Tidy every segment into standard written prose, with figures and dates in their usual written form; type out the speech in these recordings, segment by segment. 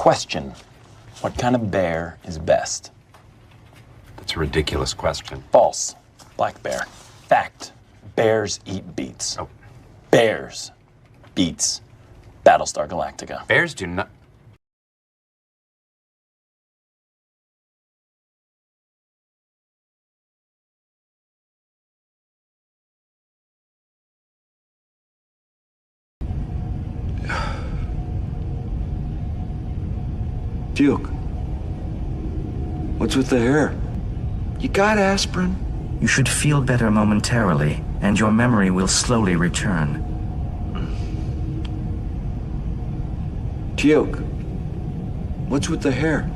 Question. What kind of bear is best? That's a ridiculous question. False. Black bear. Fact. Bears eat beets. Oh. Bears beats Battlestar Galactica. Bears do not... Duke, what's with the hair? You got aspirin? You should feel better momentarily, and your memory will slowly return. Duke, what's with the hair?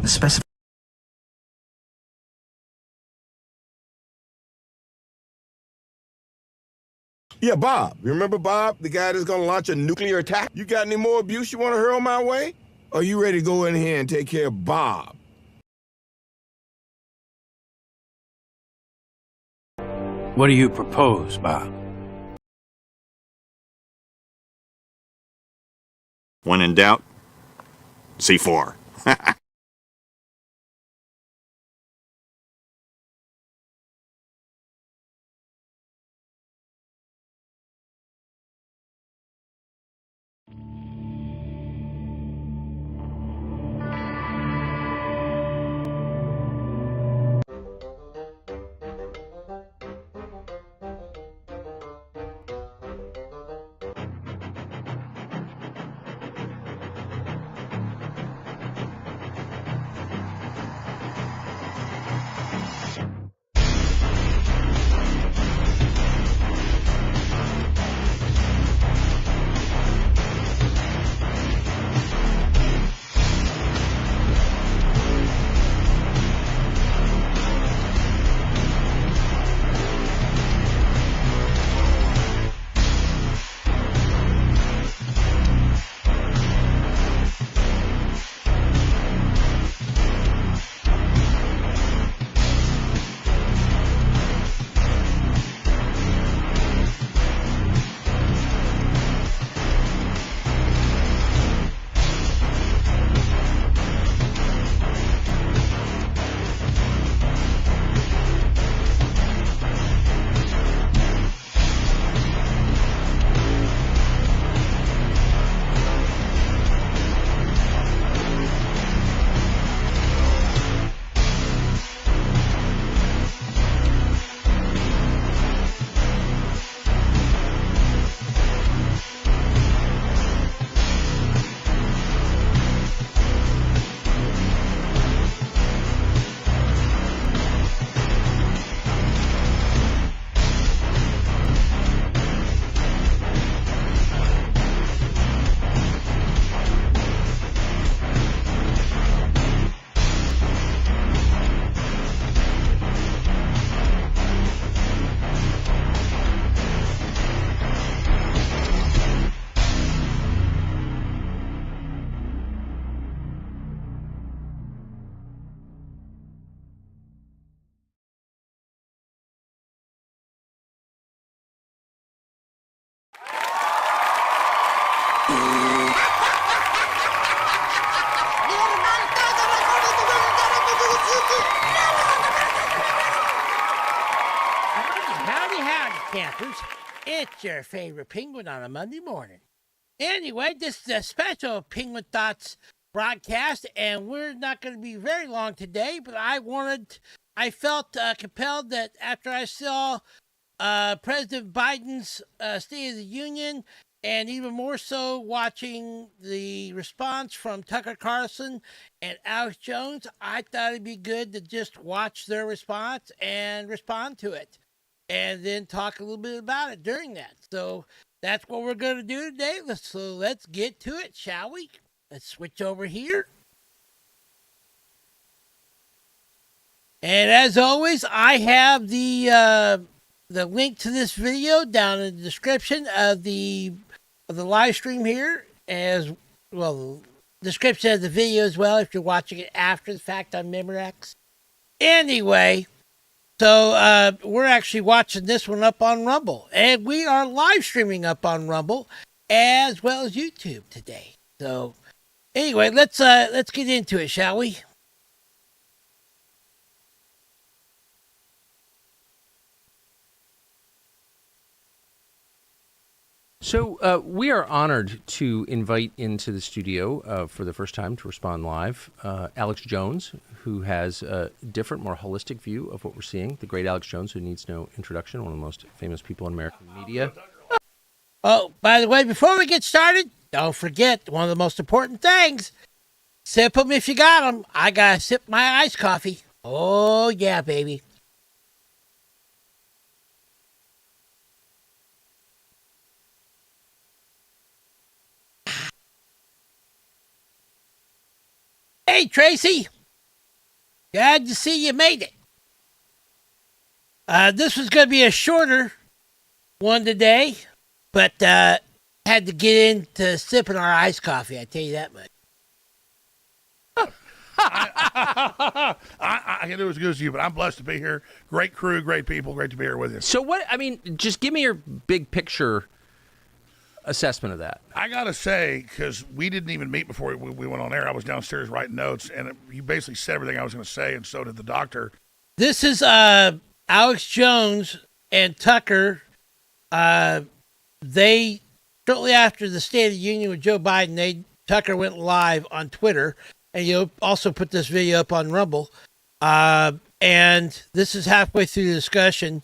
The specific... Yeah, Bob. You remember Bob, the guy that's gonna launch a nuclear attack? You got any more abuse you want to hurl my way? Or are you ready to go in here and take care of Bob? What do you propose, Bob? When in doubt, C4. Campers, it's your favorite penguin on a Monday morning. Anyway, this is a special Penguin Thoughts broadcast, and we're not going to be very long today, but I felt compelled that after I saw President Biden's State of the Union, and even more so watching the response from Tucker Carlson and Alex Jones, I thought it'd be good to just watch their response and respond to it, and then talk a little bit about it during that. So that's what we're going to do today. Let's get to it, shall we? Let's switch over here. And as always, I have the link to this video down in the description of the live stream here, as well, description of the video as well if you're watching it after the fact on Memorex. Anyway, so we're actually watching this one up on Rumble, and we are live streaming up on Rumble as well as YouTube today. So Anyway, let's get into it, shall we? So we are honored to invite into the studio for the first time to respond live Alex Jones, who has a different, more holistic view of what we're seeing. The great Alex Jones, who needs no introduction, one of the most famous people in American media. Oh, by the way, before we get started, don't forget one of the most important things. Sip them if you got them. I gotta sip my iced coffee. Oh, yeah, baby. Hey, Tracy. Glad to see you made it. This was going to be a shorter one today, but had to get into sipping our iced coffee, I tell you that much. I can do as good as you, but I'm blessed to be here. Great crew, great people, great to be here with you. So what, I mean, just give me your big picture assessment of that. I got to say, because we didn't even meet before we went on air. I was downstairs writing notes, and you basically said everything I was going to say, and so did the doctor. This is Alex Jones and Tucker. They, shortly after the State of the Union with Joe Biden, Tucker went live on Twitter, and you also put this video up on Rumble. And this is halfway through the discussion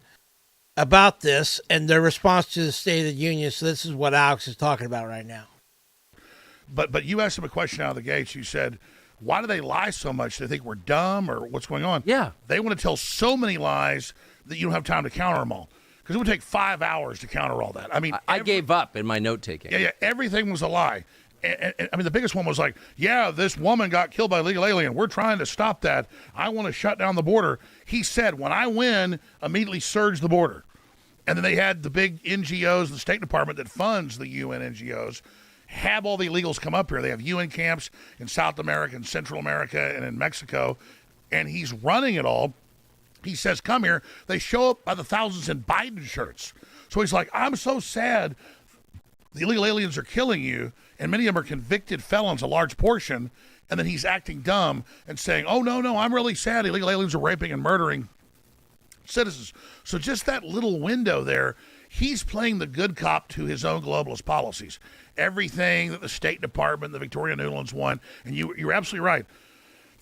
about this and their response to the State of the Union. So this is what Alex is talking about right now. But you asked him a question out of the gates. You said, why do they lie so much? Do they think we're dumb or what's going on? Yeah. They want to tell so many lies that you don't have time to counter them all. Because it would take 5 hours to counter all that. I mean, I gave up in my note taking. Yeah, everything was a lie. And, I mean, the biggest one was like, yeah, this woman got killed by a illegal alien. We're trying to stop that. I want to shut down the border. He said, when I win, immediately surge the border. And then they had the big NGOs, the State Department that funds the UN NGOs, have all the illegals come up here. They have UN camps in South America and Central America and in Mexico. And he's running it all. He says, come here. They show up by the thousands in Biden shirts. So he's like, I'm so sad the illegal aliens are killing you. And many of them are convicted felons, a large portion. And then he's acting dumb and saying, oh, no, I'm really sad. Illegal aliens are raping and murdering citizens. So just that little window there, he's playing the good cop to his own globalist policies. Everything that the State Department, the Victoria Nuland's want. And you're absolutely right.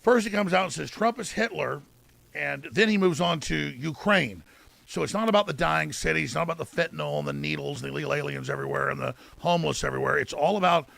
First he comes out and says Trump is Hitler. And then he moves on to Ukraine. So it's not about the dying cities, not about the fentanyl and the needles, the illegal aliens everywhere and the homeless everywhere. It's all about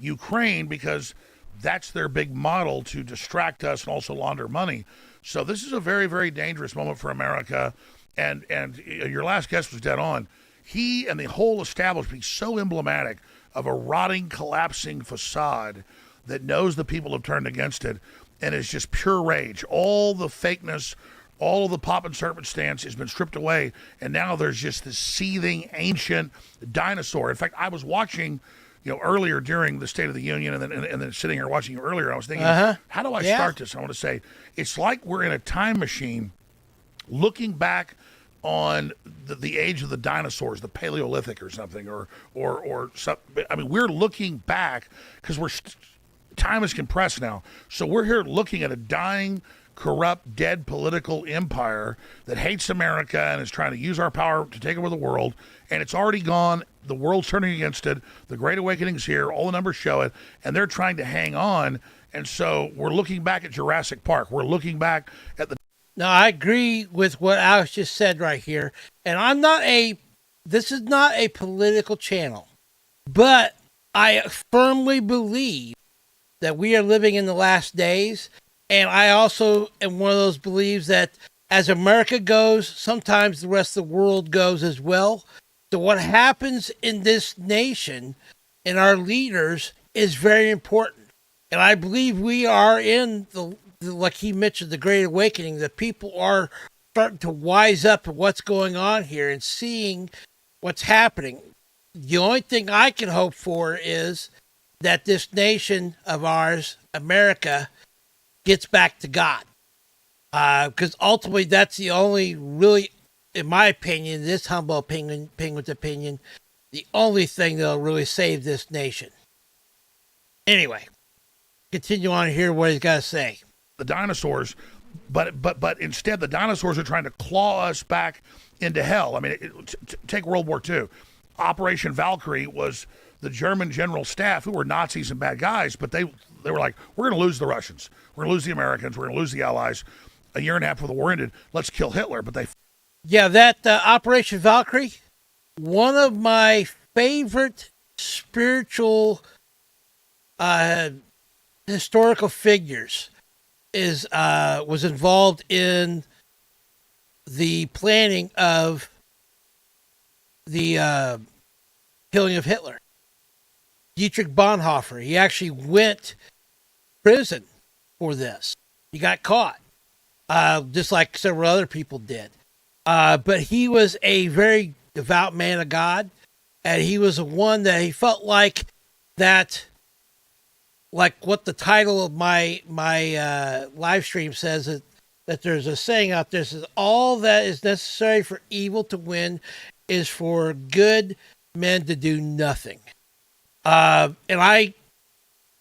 Ukraine because that's their big model to distract us and also launder money. So this is a very, very dangerous moment for America. And your last guest was dead on. He and the whole establishment is so emblematic of a rotting, collapsing facade that knows the people have turned against it and is just pure rage. All the fakeness, all of the pop and circumstance has been stripped away, and now there's just this seething, ancient dinosaur. In fact, I was watching, earlier during the State of the Union, and then sitting here watching you earlier, I was thinking, how do I start this? I want to say, it's like we're in a time machine looking back on the age of the dinosaurs, the Paleolithic or something, or something. I mean, we're looking back because time is compressed now. So we're here looking at a dying, corrupt, dead political empire that hates America and is trying to use our power to take over the world. And it's already gone. The world's turning against it. The Great Awakening's here. All the numbers show it. And they're trying to hang on. And so we're looking back at Jurassic Park. We're looking back at the... No, I agree with what Alex just said right here. And this is not a political channel. But I firmly believe that we are living in the last days. And I also am one of those believes that as America goes, sometimes the rest of the world goes as well. So what happens in this nation and our leaders is very important. And I believe we are in like he mentioned, the Great Awakening. The people are starting to wise up to what's going on here and seeing what's happening. The only thing I can hope for is that this nation of ours, America, gets back to God. Because ultimately that's the only really, in my opinion, this humble penguin's opinion, the only thing that'll really save this nation. Anyway, continue on and hear what he's got to say. The dinosaurs, but instead the dinosaurs are trying to claw us back into hell. I mean, take World War II. Operation Valkyrie was the German general staff, who were Nazis and bad guys, but they were like, we're going to lose the Russians. We're going to lose the Americans. We're going to lose the Allies. A year and a half before the war ended, let's kill Hitler. But they... Yeah, that Operation Valkyrie, one of my favorite spiritual historical figures was involved in the planning of the killing of Hitler. Dietrich Bonhoeffer. He actually went to prison for this. He got caught, just like several other people did. But he was a very devout man of God, and he was the one that he felt like that, like what the title of my live stream says, that there's a saying out there that says, all that is necessary for evil to win is for good men to do nothing. And of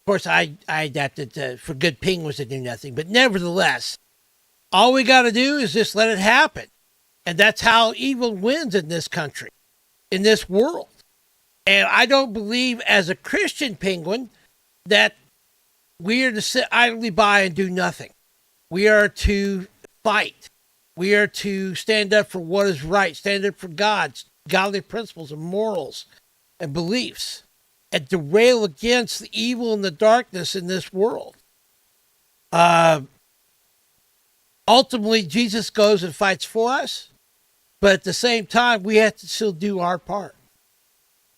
course, I adapted for good penguins to do nothing. But nevertheless, all we got to do is just let it happen. And that's how evil wins in this country, in this world. And I don't believe, as a Christian penguin, that we are to sit idly by and do nothing. We are to fight. We are to stand up for what is right, stand up for God's godly principles and morals and beliefs, and to rail against the evil and the darkness in this world. Ultimately, Jesus goes and fights for us, but at the same time, we have to still do our part,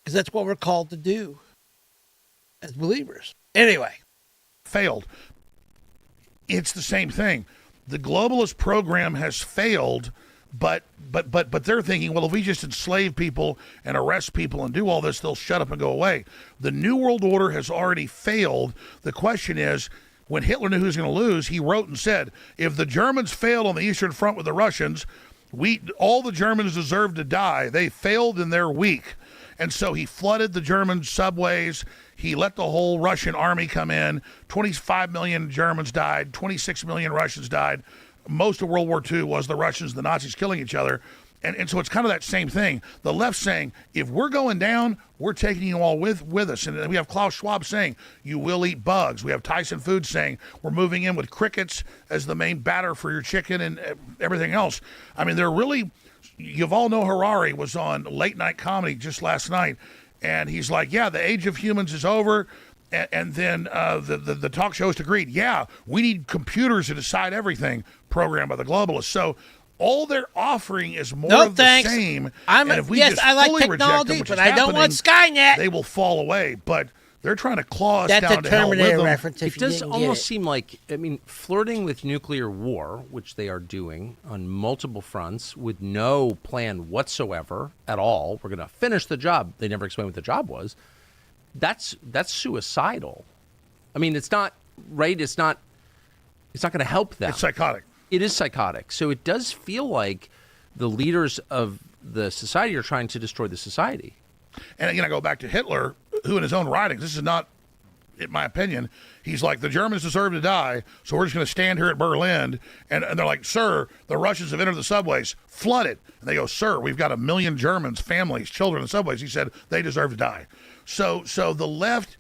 because that's what we're called to do as believers. Anyway. Failed. It's the same thing. The globalist program has failed, but they're thinking, well, if we just enslave people and arrest people and do all this, they'll shut up and go away. The New World Order has already failed. The question is, when Hitler knew he was going to lose, he wrote and said, if the Germans failed on the Eastern Front with the Russians, all the Germans deserve to die. They failed and they're weak. And so he flooded the German subways. He let the whole Russian army come in. 25 million Germans died. 26 million Russians died. Most of World War II was the Russians, the Nazis killing each other. And so it's kind of that same thing. The left saying, if we're going down, we're taking you all with us. And we have Klaus Schwab saying, you will eat bugs. We have Tyson Foods saying, we're moving in with crickets as the main batter for your chicken and everything else. I mean, they're really... Yuval Noah Harari was on late night comedy just last night, and he's like, yeah, the age of humans is over. And then the talk show host agreed, yeah, we need computers to decide everything, programmed by the globalists. So all they're offering is more of the same. And if we just I like fully reject them, technology, which but is I don't want Skynet. they will fall away. But they're trying to claw us That's down a to hell with Terminator them. reference. It does almost seem like, I mean, flirting with nuclear war, which they are doing on multiple fronts with no plan whatsoever at all. We're going to finish the job. They never explained what the job was. That's suicidal. I mean, it's not right. It's not going to help them. It's psychotic. It is psychotic. So it does feel like the leaders of the society are trying to destroy the society. And again, I go back to Hitler, who in his own writings, this is not, in my opinion, he's like, the Germans deserve to die, so we're just going to stand here at Berlin. And they're like, sir, the Russians have entered the subways, flood it. And they go, sir, we've got 1 million Germans, families, children in the subways. He said, they deserve to die. So the left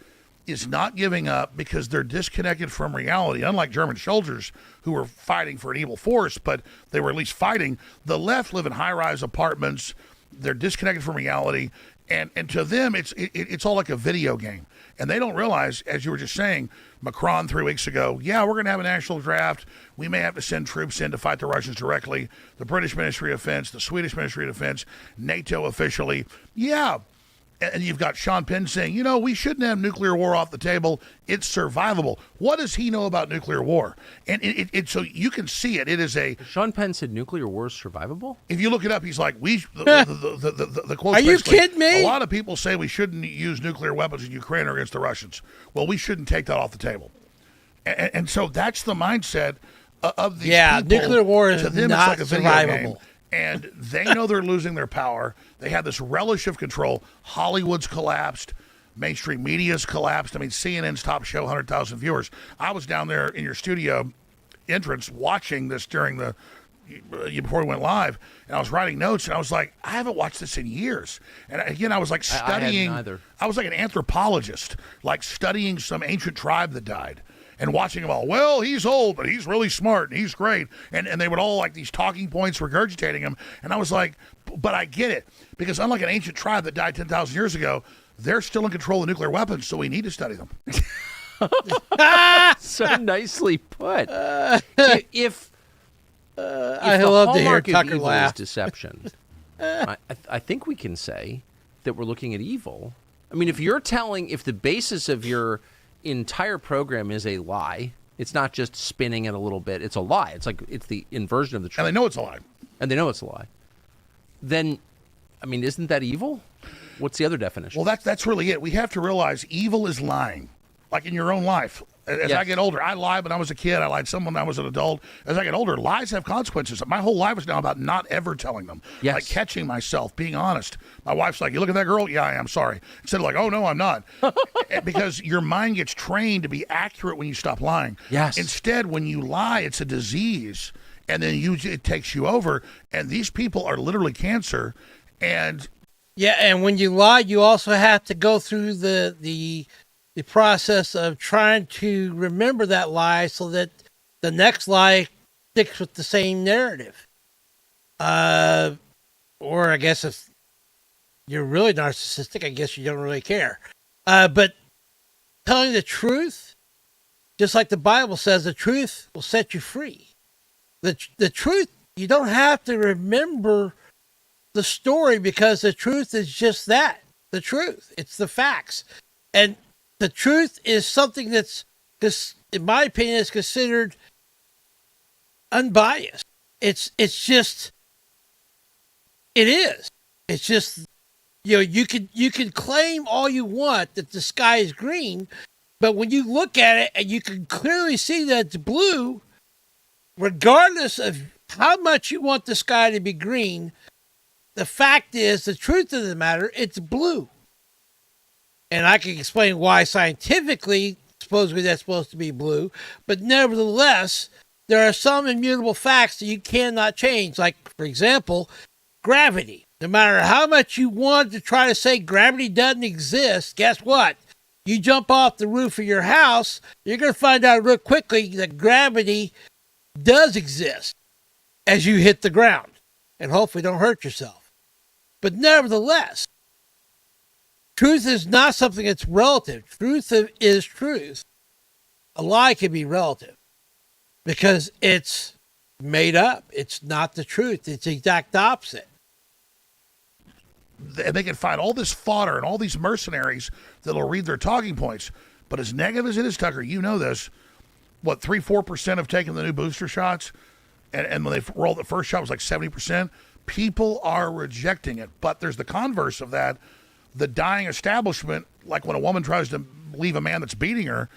is not giving up because they're disconnected from reality. Unlike German soldiers who were fighting for an evil force, but they were at least fighting, the left live in high-rise apartments. They're disconnected from reality. And to them, it's all like a video game. And they don't realize, as you were just saying, Macron 3 weeks ago, yeah, we're going to have a national draft. We may have to send troops in to fight the Russians directly. The British Ministry of Defense, the Swedish Ministry of Defense, NATO officially. Yeah. And you've got Sean Penn saying, you know, we shouldn't have nuclear war off the table. It's survivable. What does he know about nuclear war? And so you can see it. It is a... Sean Penn said nuclear war is survivable? If you look it up, he's like, the quote. Are you kidding me? A lot of people say we shouldn't use nuclear weapons in Ukraine or against the Russians. Well, we shouldn't take that off the table. And so that's the mindset of these people. Nuclear war is to them, not it's like a video survivable. game. And they know they're losing their power. They have this relish of control. Hollywood's collapsed. Mainstream media's collapsed. I mean, CNN's top show, 100,000 viewers. I was down there in your studio entrance watching this during the before we went live, and I was writing notes, and I was like, I haven't watched this in years. And again, I was like studying. I was like an anthropologist, like studying some ancient tribe that died. And watching them all, well, he's old, but he's really smart, and he's great. And they would all like these talking points, regurgitating him. And I was like, but I get it. Because unlike an ancient tribe that died 10,000 years ago, they're still in control of nuclear weapons, so we need to study them. So nicely put. If I the love to hear hallmark of Tucker evil laugh. is deception, I think we can say that we're looking at evil. I mean, if the basis of your entire program is a lie, it's not just spinning it a little bit, it's a lie. It's like it's the inversion of the truth. And they know it's a lie. Then, I mean, isn't that evil? What's the other definition? Well, that's really it. We have to realize evil is lying, like in your own life. As I get older, I lied when I was a kid. I lied some when I was an adult. As I get older, lies have consequences. My whole life is now about not ever telling them. Yes. Like catching myself, being honest. My wife's like, you look at that girl? Yeah, I am. Sorry. Instead of like, oh, no, I'm not. Because your mind gets trained to be accurate when you stop lying. Yes. Instead, when you lie, it's a disease. And then it takes you over. And these people are literally cancer. And Yeah, and when you lie, you also have to go through the process of trying to remember that lie so that the next lie sticks with the same narrative. Or I guess if you're really narcissistic, I guess you don't really care. But telling the truth, just like the Bible says, the truth will set you free. The truth, you don't have to remember the story because the truth is just that, the truth. It's the facts. And the truth is something that's, in my opinion, is considered unbiased. It's just, it is. It's just, you can claim all you want that the sky is green, but when you look at it and you can clearly see that it's blue, regardless of how much you want the sky to be green, the fact is, the truth of the matter, it's blue. And I can explain why scientifically, supposedly that's supposed to be blue, but nevertheless, there are some immutable facts that you cannot change. Like, for example, gravity. No matter how much you want to try to say gravity doesn't exist, guess what? You jump off the roof of your house, you're going to find out real quickly that gravity does exist as you hit the ground. And hopefully don't hurt yourself. But nevertheless, truth is not something that's relative. Truth is truth. A lie can be relative because it's made up. It's not the truth. It's the exact opposite. And they can find all this fodder and all these mercenaries that'll read their talking points. But as negative as it is, Tucker, you know this, 3-4% have taken the new booster shots? And when they rolled the first shot, it was like 70%. People are rejecting it. But there's the converse of that. The dying establishment, like when a woman tries to leave a man that's beating her,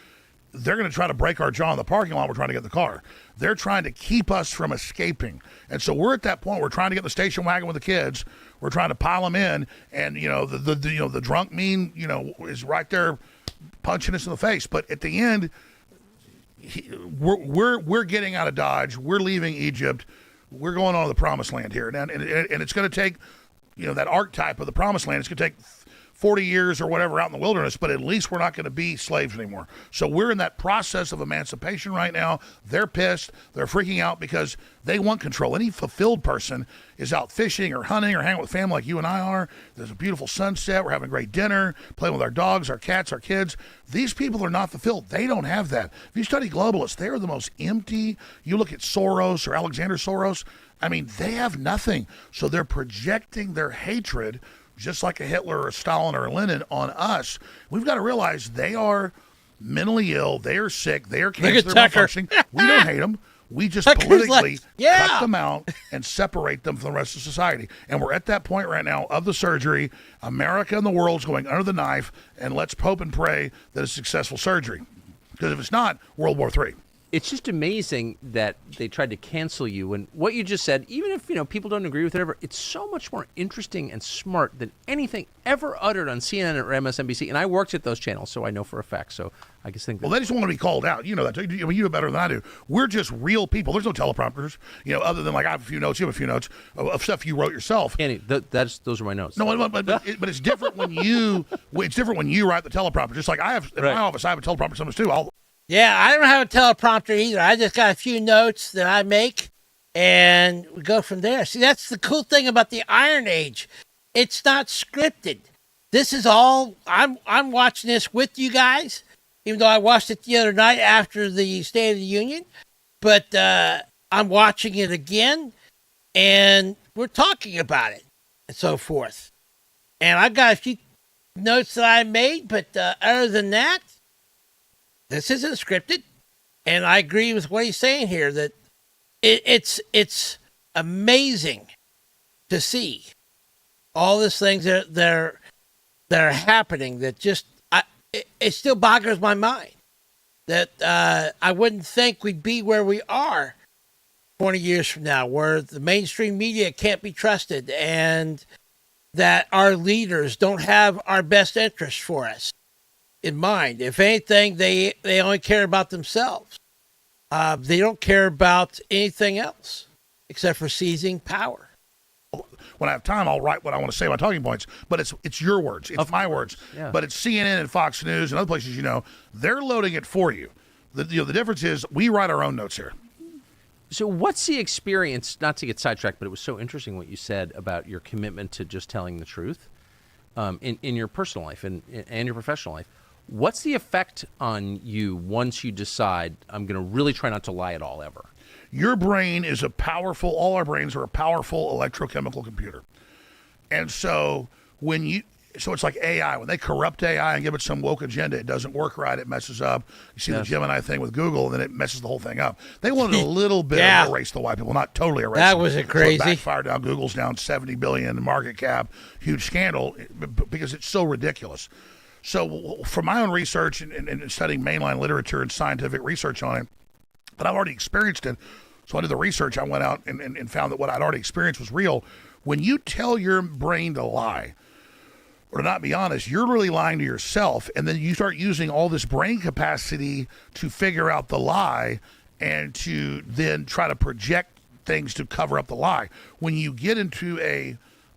they're going to try to break our jaw in the parking lot. We're trying to get in the car. They're trying to keep us from escaping. And so we're at that point. We're trying to get in the station wagon with the kids. We're trying to pile them in. And, the drunk mean, is right there punching us in the face. But at the end, we're getting out of Dodge. We're leaving Egypt. We're going on to the promised land here. And it's going to take, that archetype of the promised land. It's going to take 40 years or whatever out in the wilderness, but at least we're not going to be slaves anymore. So we're in that process of emancipation right now. They're pissed. They're freaking out because they want control. Any fulfilled person is out fishing or hunting or hanging with family like you and I are. There's a beautiful sunset. We're having a great dinner, playing with our dogs, our cats, our kids. These people are not fulfilled. They don't have that. If you study globalists, they are the most empty. You look at Soros or Alexander Soros, I mean, they have nothing. So they're projecting their hatred just like a Hitler or a Stalin or a Lenin, on us. We've got to realize they are mentally ill. They are sick. They are cancer. They're malfunctioning. We don't hate them. We just politically cut them out and separate them from the rest of society. And we're at that point right now of the surgery. America and the world's going under the knife, and let's hope and pray that it's successful surgery. Because if it's not, World War III. it's just amazing that they tried to cancel you. And what you just said, even if people don't agree with whatever, it's so much more interesting and smart than anything ever uttered on CNN or MSNBC. And I worked at those channels, so I know for a fact. So I just think. Well, they just want to be called out. You know that. You know better than I do. We're just real people. There's no teleprompters. Other than like I have a few notes, you have a few notes of stuff you wrote yourself. Andy, those are my notes. No, but it's different when you. It's different when you write the teleprompter. Just like I have in my office, I have a teleprompter sometimes too. Yeah, I don't have a teleprompter either. I just got a few notes that I make, and we go from there. See, that's the cool thing about the Iron Age. It's not scripted. This is all, I'm watching this with you guys, even though I watched it the other night after the State of the Union. But I'm watching it again, and we're talking about it, and so forth. And I got a few notes that I made, but other than that, this isn't scripted, and I agree with what he's saying here, that it's amazing to see all these things that are happening that just, it still boggles my mind that I wouldn't think we'd be where we are 20 years from now, where the mainstream media can't be trusted and that our leaders don't have our best interests for us in mind. If anything, they only care about themselves. They don't care about anything else except for seizing power. When I have time, I'll write what I want to say, my talking points. But it's your words. It's my words. Yeah. But it's CNN and Fox News and other places, they're loading it for you. The difference is we write our own notes here. So what's the experience, not to get sidetracked, but it was so interesting what you said about your commitment to just telling the truth in your personal life and your professional life. What's the effect on you once you decide, I'm going to really try not to lie at all ever? Your brain is all our brains are a powerful electrochemical computer. And so it's like AI. When they corrupt AI and give it some woke agenda, it doesn't work right. It messes up. You see the Gemini thing with Google, and then it messes the whole thing up. They wanted a little bit of erase the white people, not totally erase that them. Was it crazy? So it backfired down. Google's down $70 billion in market cap, huge scandal, because it's so ridiculous. So from my own research and studying mainline literature and scientific research on it, but I've already experienced it. So I did the research. I went out and found that what I'd already experienced was real. When you tell your brain to lie or to not be honest, you're really lying to yourself. And then you start using all this brain capacity to figure out the lie and to then try to project things to cover up the lie. When you get into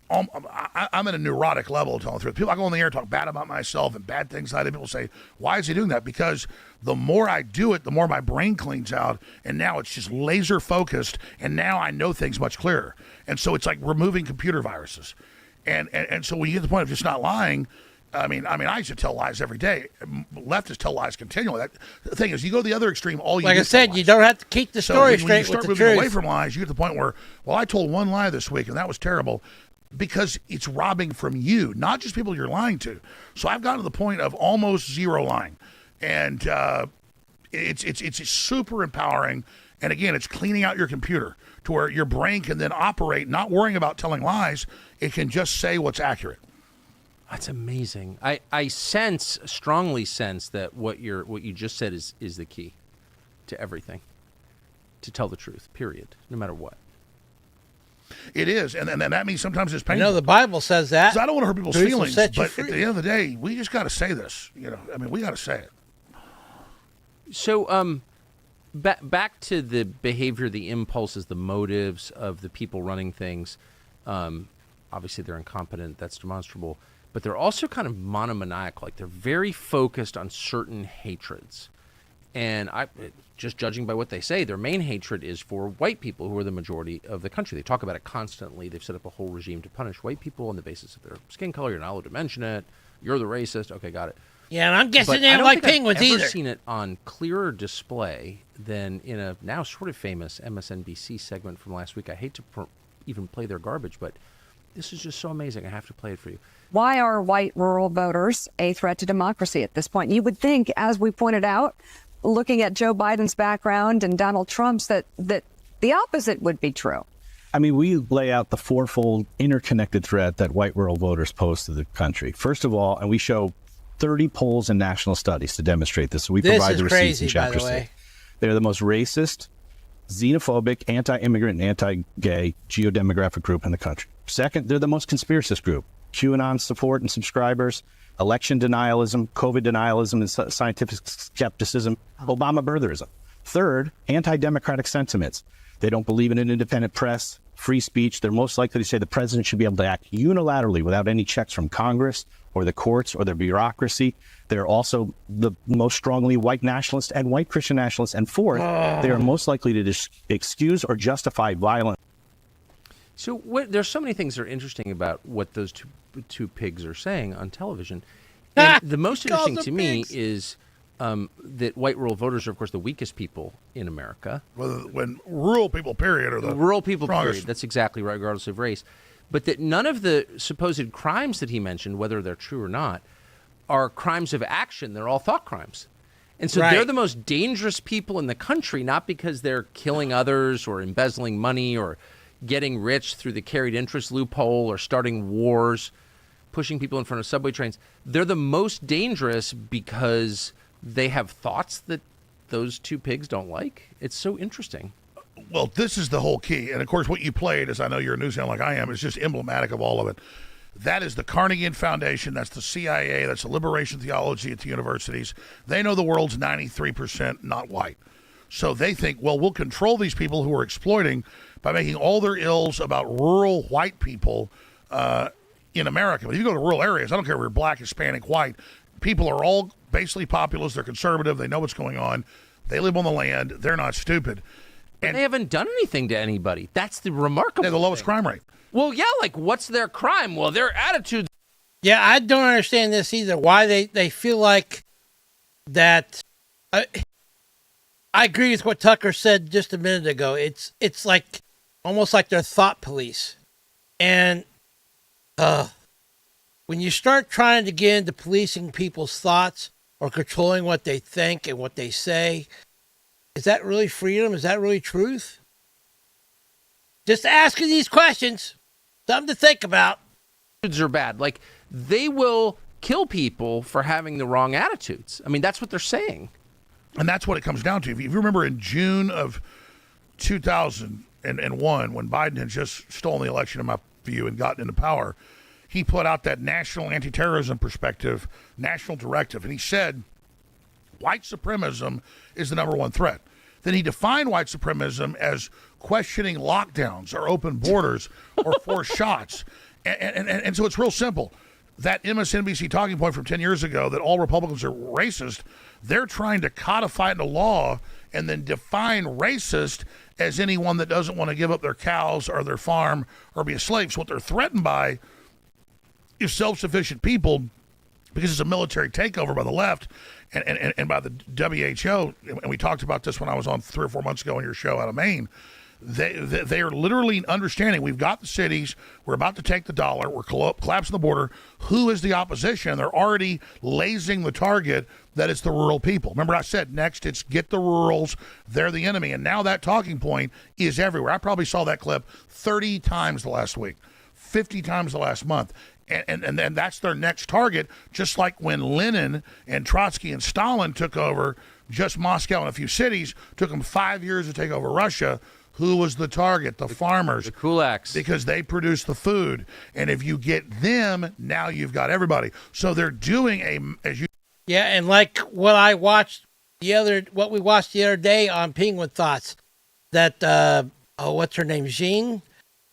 I'm at a neurotic level telling the truth. People, I go on the air and talk bad about myself and bad things I did. People say, why is he doing that? Because the more I do it, the more my brain cleans out. And now it's just laser focused. And now I know things much clearer. And so it's like removing computer viruses. And so when you get to the point of just not lying, I mean, I used to tell lies every day. Leftists tell lies continually. The thing is, you go to the other extreme, like I said, you don't have to keep the story straight with the truth. When you start moving away from lies, you get to the point where, well, I told one lie this week, and that was terrible. Because it's robbing from you, not just people you're lying to. So I've gotten to the point of almost zero lying. And it's super empowering. And again, it's cleaning out your computer to where your brain can then operate, not worrying about telling lies. It can just say what's accurate. That's amazing. I strongly sense that what you just said is the key to everything. To tell the truth, period, no matter what. It is, and that means sometimes it's painful. The Bible says that. I don't want to hurt people's feelings, but at the end of the day, we just got to say this. We got to say it. So, back to the behavior, the impulses, the motives of the people running things. Obviously, they're incompetent. That's demonstrable. But they're also kind of monomaniacal. Like, they're very focused on certain hatreds. And just judging by what they say, their main hatred is for white people who are the majority of the country. They talk about it constantly. They've set up a whole regime to punish white people on the basis of their skin color. You're not allowed to mention it. You're the racist. Okay, got it. Yeah, and I'm guessing they don't like penguins either. I've never seen it on clearer display than in a now sort of famous MSNBC segment from last week. I hate to even play their garbage, but this is just so amazing. I have to play it for you. Why are white rural voters a threat to democracy at this point? You would think, as we pointed out, looking at Joe Biden's background and Donald Trump's, that the opposite would be true. I mean, we lay out the fourfold interconnected threat that white rural voters pose to the country. First of all, and we show 30 polls and national studies to demonstrate this. So we provide the receipts in Chapter 6. They're the most racist, xenophobic, anti-immigrant, and anti-gay geodemographic group in the country. Second, they're the most conspiracist group. QAnon support and subscribers, election denialism, COVID denialism and scientific skepticism, Obama birtherism. Third, anti-democratic sentiments. They don't believe in an independent press, free speech. They're most likely to say the president should be able to act unilaterally without any checks from Congress or the courts or the bureaucracy. They're also the most strongly white nationalist and white Christian nationalists. And fourth, they are most likely to excuse or justify violence. So there's so many things that are interesting about what those two pigs are saying on television. And the most interesting to me is that white rural voters are, of course, the weakest people in America. When rural people, period, are the rural people, strongest. period. That's exactly right, regardless of race. But that none of the supposed crimes that he mentioned, whether they're true or not, are crimes of action. They're all thought crimes. And so they're the most dangerous people in the country, not because they're killing others or embezzling money or getting rich through the carried interest loophole or starting wars, pushing people in front of subway trains. They're the most dangerous because they have thoughts that those two pigs don't like. It's so interesting. Well, this is the whole key. And, of course, what you played, as I know you're a newshound like I am, is just emblematic of all of it. That is the Carnegie Foundation. That's the CIA. That's the liberation theology at the universities. They know the world's 93% not white. So they think, well, we'll control these people who are exploiting by making all their ills about rural white people in America. But if you go to rural areas, I don't care if you're black, Hispanic, white, people are all basically populist. They're conservative. They know what's going on. They live on the land. They're not stupid. And they haven't done anything to anybody. That's the remarkable They have the lowest crime rate. Well, yeah, like what's their crime? Well, their attitude. Yeah, I don't understand this either. Why they feel like that. I agree with what Tucker said just a minute ago. It's like almost like they're thought police. And when you start trying to get into policing people's thoughts or controlling what they think and what they say, is that really freedom? Is that really truth? Just asking these questions. Something to think about. Are bad. Like, they will kill people for having the wrong attitudes. I mean, that's what they're saying. And that's what it comes down to. If you remember in June of 2001, when Biden had just stolen the election, in my view, and gotten into power, he put out that national anti-terrorism perspective, national directive, and he said white supremacism is the number one threat. Then he defined white supremacism as questioning lockdowns or open borders or forced shots. And so it's real simple. That MSNBC talking point from 10 years ago that all Republicans are racist, they're trying to codify it into law and then define racist as anyone that doesn't want to give up their cows or their farm or be a slave. So what they're threatened by is self-sufficient people, because it's a military takeover by the left and by the WHO. And we talked about this when I was on 3 or 4 months ago on your show out of Maine. They are literally understanding we've got the cities, we're about to take the dollar, we're collapsing the border. Who is the opposition? They're already lasing the target that it's the rural people. Remember I said next it's get the rurals, they're the enemy. And now that talking point is everywhere. I probably saw that clip 30 times the last week, 50 times the last month. And then that's their next target, just like when Lenin and Trotsky and Stalin took over just Moscow and a few cities, took them 5 years to take over Russia. Who was the target? The farmers. The kulaks. Because they produce the food. And if you get them, now you've got everybody. So they're doing Yeah, and like what we watched the other day on Penguin Thoughts, that what's her name? Jean?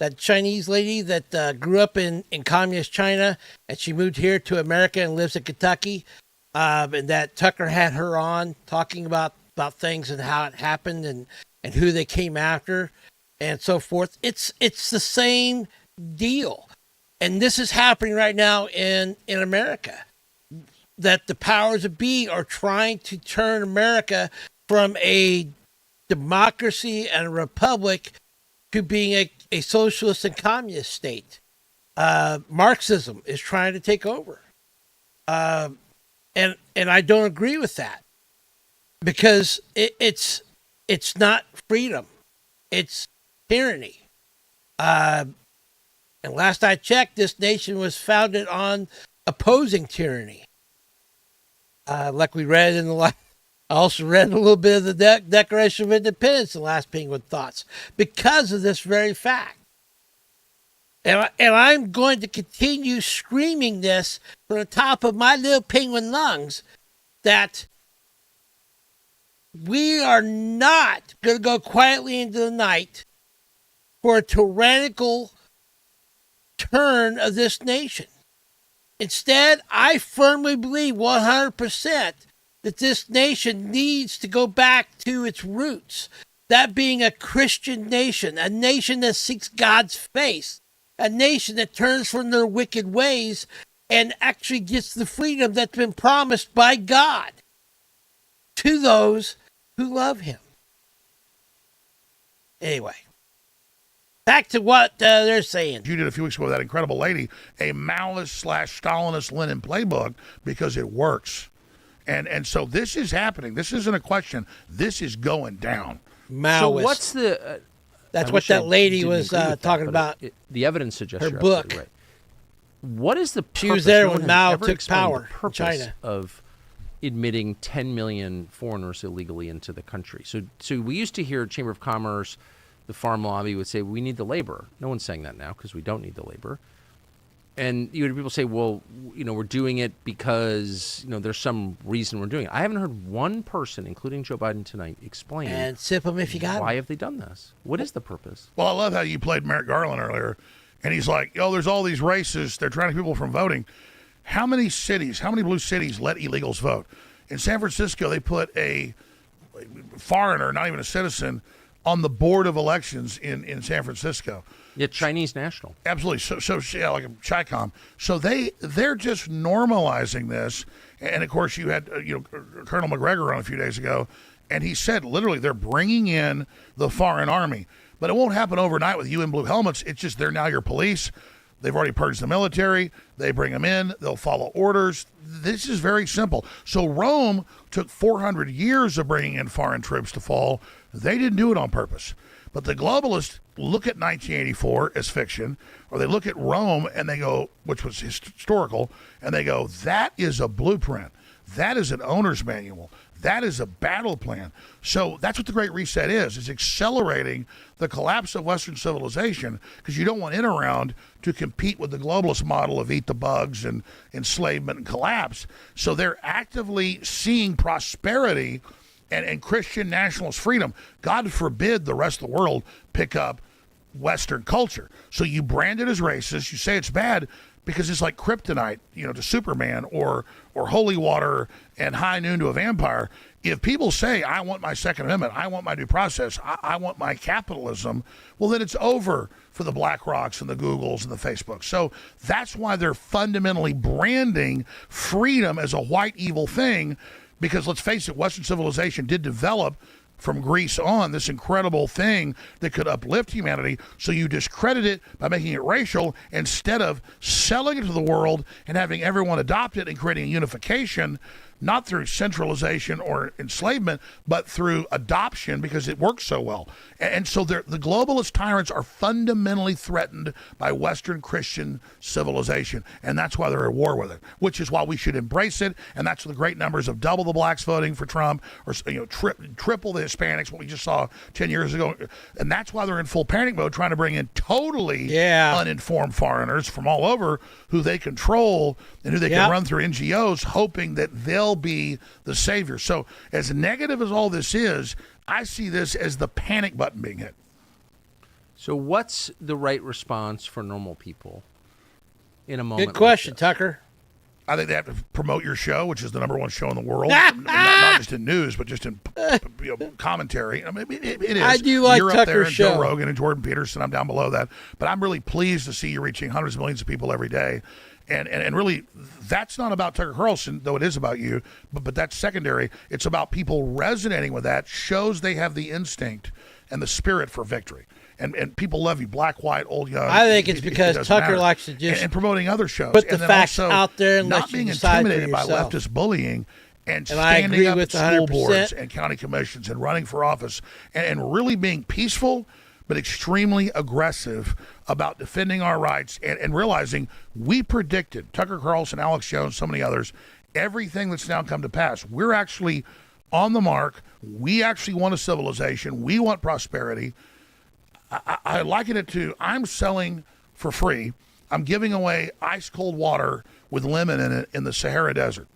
That Chinese lady that grew up in communist China, and she moved here to America and lives in Kentucky. And that Tucker had her on talking about things and how it happened and who they came after and so forth. It's the same deal. And this is happening right now in America, that the powers that be are trying to turn America from a democracy and a republic to being a socialist and communist state. Marxism is trying to take over. And I don't agree with that, because it's not freedom. It's tyranny. And last I checked, this nation was founded on opposing tyranny. Like we read I also read a little bit of the Declaration of Independence, the last Penguin Thoughts, because of this very fact. And I'm going to continue screaming this from the top of my little penguin lungs that we are not going to go quietly into the night for a tyrannical turn of this nation. Instead, I firmly believe 100% that this nation needs to go back to its roots, that being a Christian nation, a nation that seeks God's face, a nation that turns from their wicked ways and actually gets the freedom that's been promised by God to those who love him. Anyway, back to what they're saying. You did a few weeks ago with that incredible lady, a Maoist/Stalinist Lenin playbook, because it works. And so this is happening. This isn't a question. This is going down. Maoist. So what's the... That's what that lady was talking about. The evidence suggests her book. Right. What is the purpose? She was there No when one Mao has ever took explained power the purpose in China of admitting 10 million foreigners illegally into the country. So we used to hear Chamber of Commerce, the farm lobby would say, we need the labor. No one's saying that now because we don't need the labor. And you hear people say, well, we're doing it because, there's some reason we're doing it. I haven't heard one person, including Joe Biden tonight, explain and sip them if you got why them. have they done this? What is the purpose? Well, I love how you played Merrick Garland earlier, and he's like, there's all these races. They're trying to keep people from voting. How many blue cities let illegals vote? In San Francisco, they put a foreigner, not even a citizen, on the board of elections in San Francisco. Yeah, Chinese national. Absolutely. So yeah, like a Chi-Com. So they're just normalizing this. And of course, you had Colonel McGregor on a few days ago, and he said literally they're bringing in the foreign army, but it won't happen overnight with you in blue helmets. It's just they're now your police. They've already purged the military. They bring them in. They'll follow orders. This is very simple. So Rome took 400 years of bringing in foreign troops to fall. They didn't do it on purpose. But the globalists look at 1984 as fiction, or they look at Rome and they go, which was historical, and they go, that is a blueprint. That is an owner's manual. That is a battle plan. So that's what the Great Reset is accelerating the collapse of Western civilization, because you don't want in around to compete with the globalist model of eat the bugs and enslavement and collapse. So they're actively seeing prosperity and Christian nationalist freedom. God forbid the rest of the world pick up Western culture. So you brand it as racist. You say it's bad because it's like kryptonite, to Superman, or holy water and high noon to a vampire. If people say, I want my Second Amendment, I want my due process, I want my capitalism, well, then it's over for the BlackRocks and the Googles and the Facebooks. So that's why they're fundamentally branding freedom as a white evil thing, because let's face it, Western civilization did develop from Greece on this incredible thing that could uplift humanity. So you discredit it by making it racial instead of selling it to the world and having everyone adopt it and creating a unification, not through centralization or enslavement, but through adoption, because it works so well. And so the globalist tyrants are fundamentally threatened by Western Christian civilization, and that's why they're at war with it, which is why we should embrace it. And that's the great numbers of double the blacks voting for Trump, or triple the Hispanics, what we just saw 10 years ago. And that's why they're in full panic mode, trying to bring in totally uninformed foreigners from all over who they control and who they can run through NGOs, hoping that they'll be the savior. So as negative as all this is, I see this as the panic button being hit. So what's the right response for normal people in a moment? Good question, Tucker. I think they have to promote your show, which is the number one show in the world, not just in news, but just in commentary. I mean, it is. I do like You're Tucker's up there, and show. Joe Rogan and Jordan Peterson. I'm down below that, but I'm really pleased to see you reaching hundreds of millions of people every day. And really, that's not about Tucker Carlson, though it is about you, but that's secondary. It's about people resonating with that, shows they have the instinct and the spirit for victory. And people love you, black, white, old, young. I think it's because Tucker matter. likes to just and promoting other shows. put the and then facts also out there and not let you being decide for intimidated by yourself. leftist bullying and I standing agree up with at school 100%. boards and county commissions and running for office and really being peaceful but extremely aggressive about defending our rights and realizing we predicted, Tucker Carlson, Alex Jones, so many others, everything that's now come to pass. We're actually on the mark. We actually want a civilization. We want prosperity. I liken it to, I'm selling for free. I'm giving away ice cold water with lemon in it in the Sahara Desert.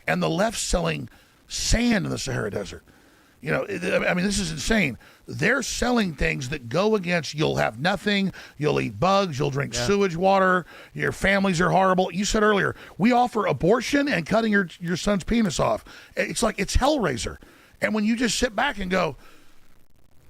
And the left's selling sand in the Sahara Desert. You know, I mean, this is insane. They're selling things that go against, you'll have nothing, you'll eat bugs, you'll drink sewage water, your families are horrible. You said earlier, we offer abortion and cutting your son's penis off. It's like, it's Hellraiser. And when you just sit back and go,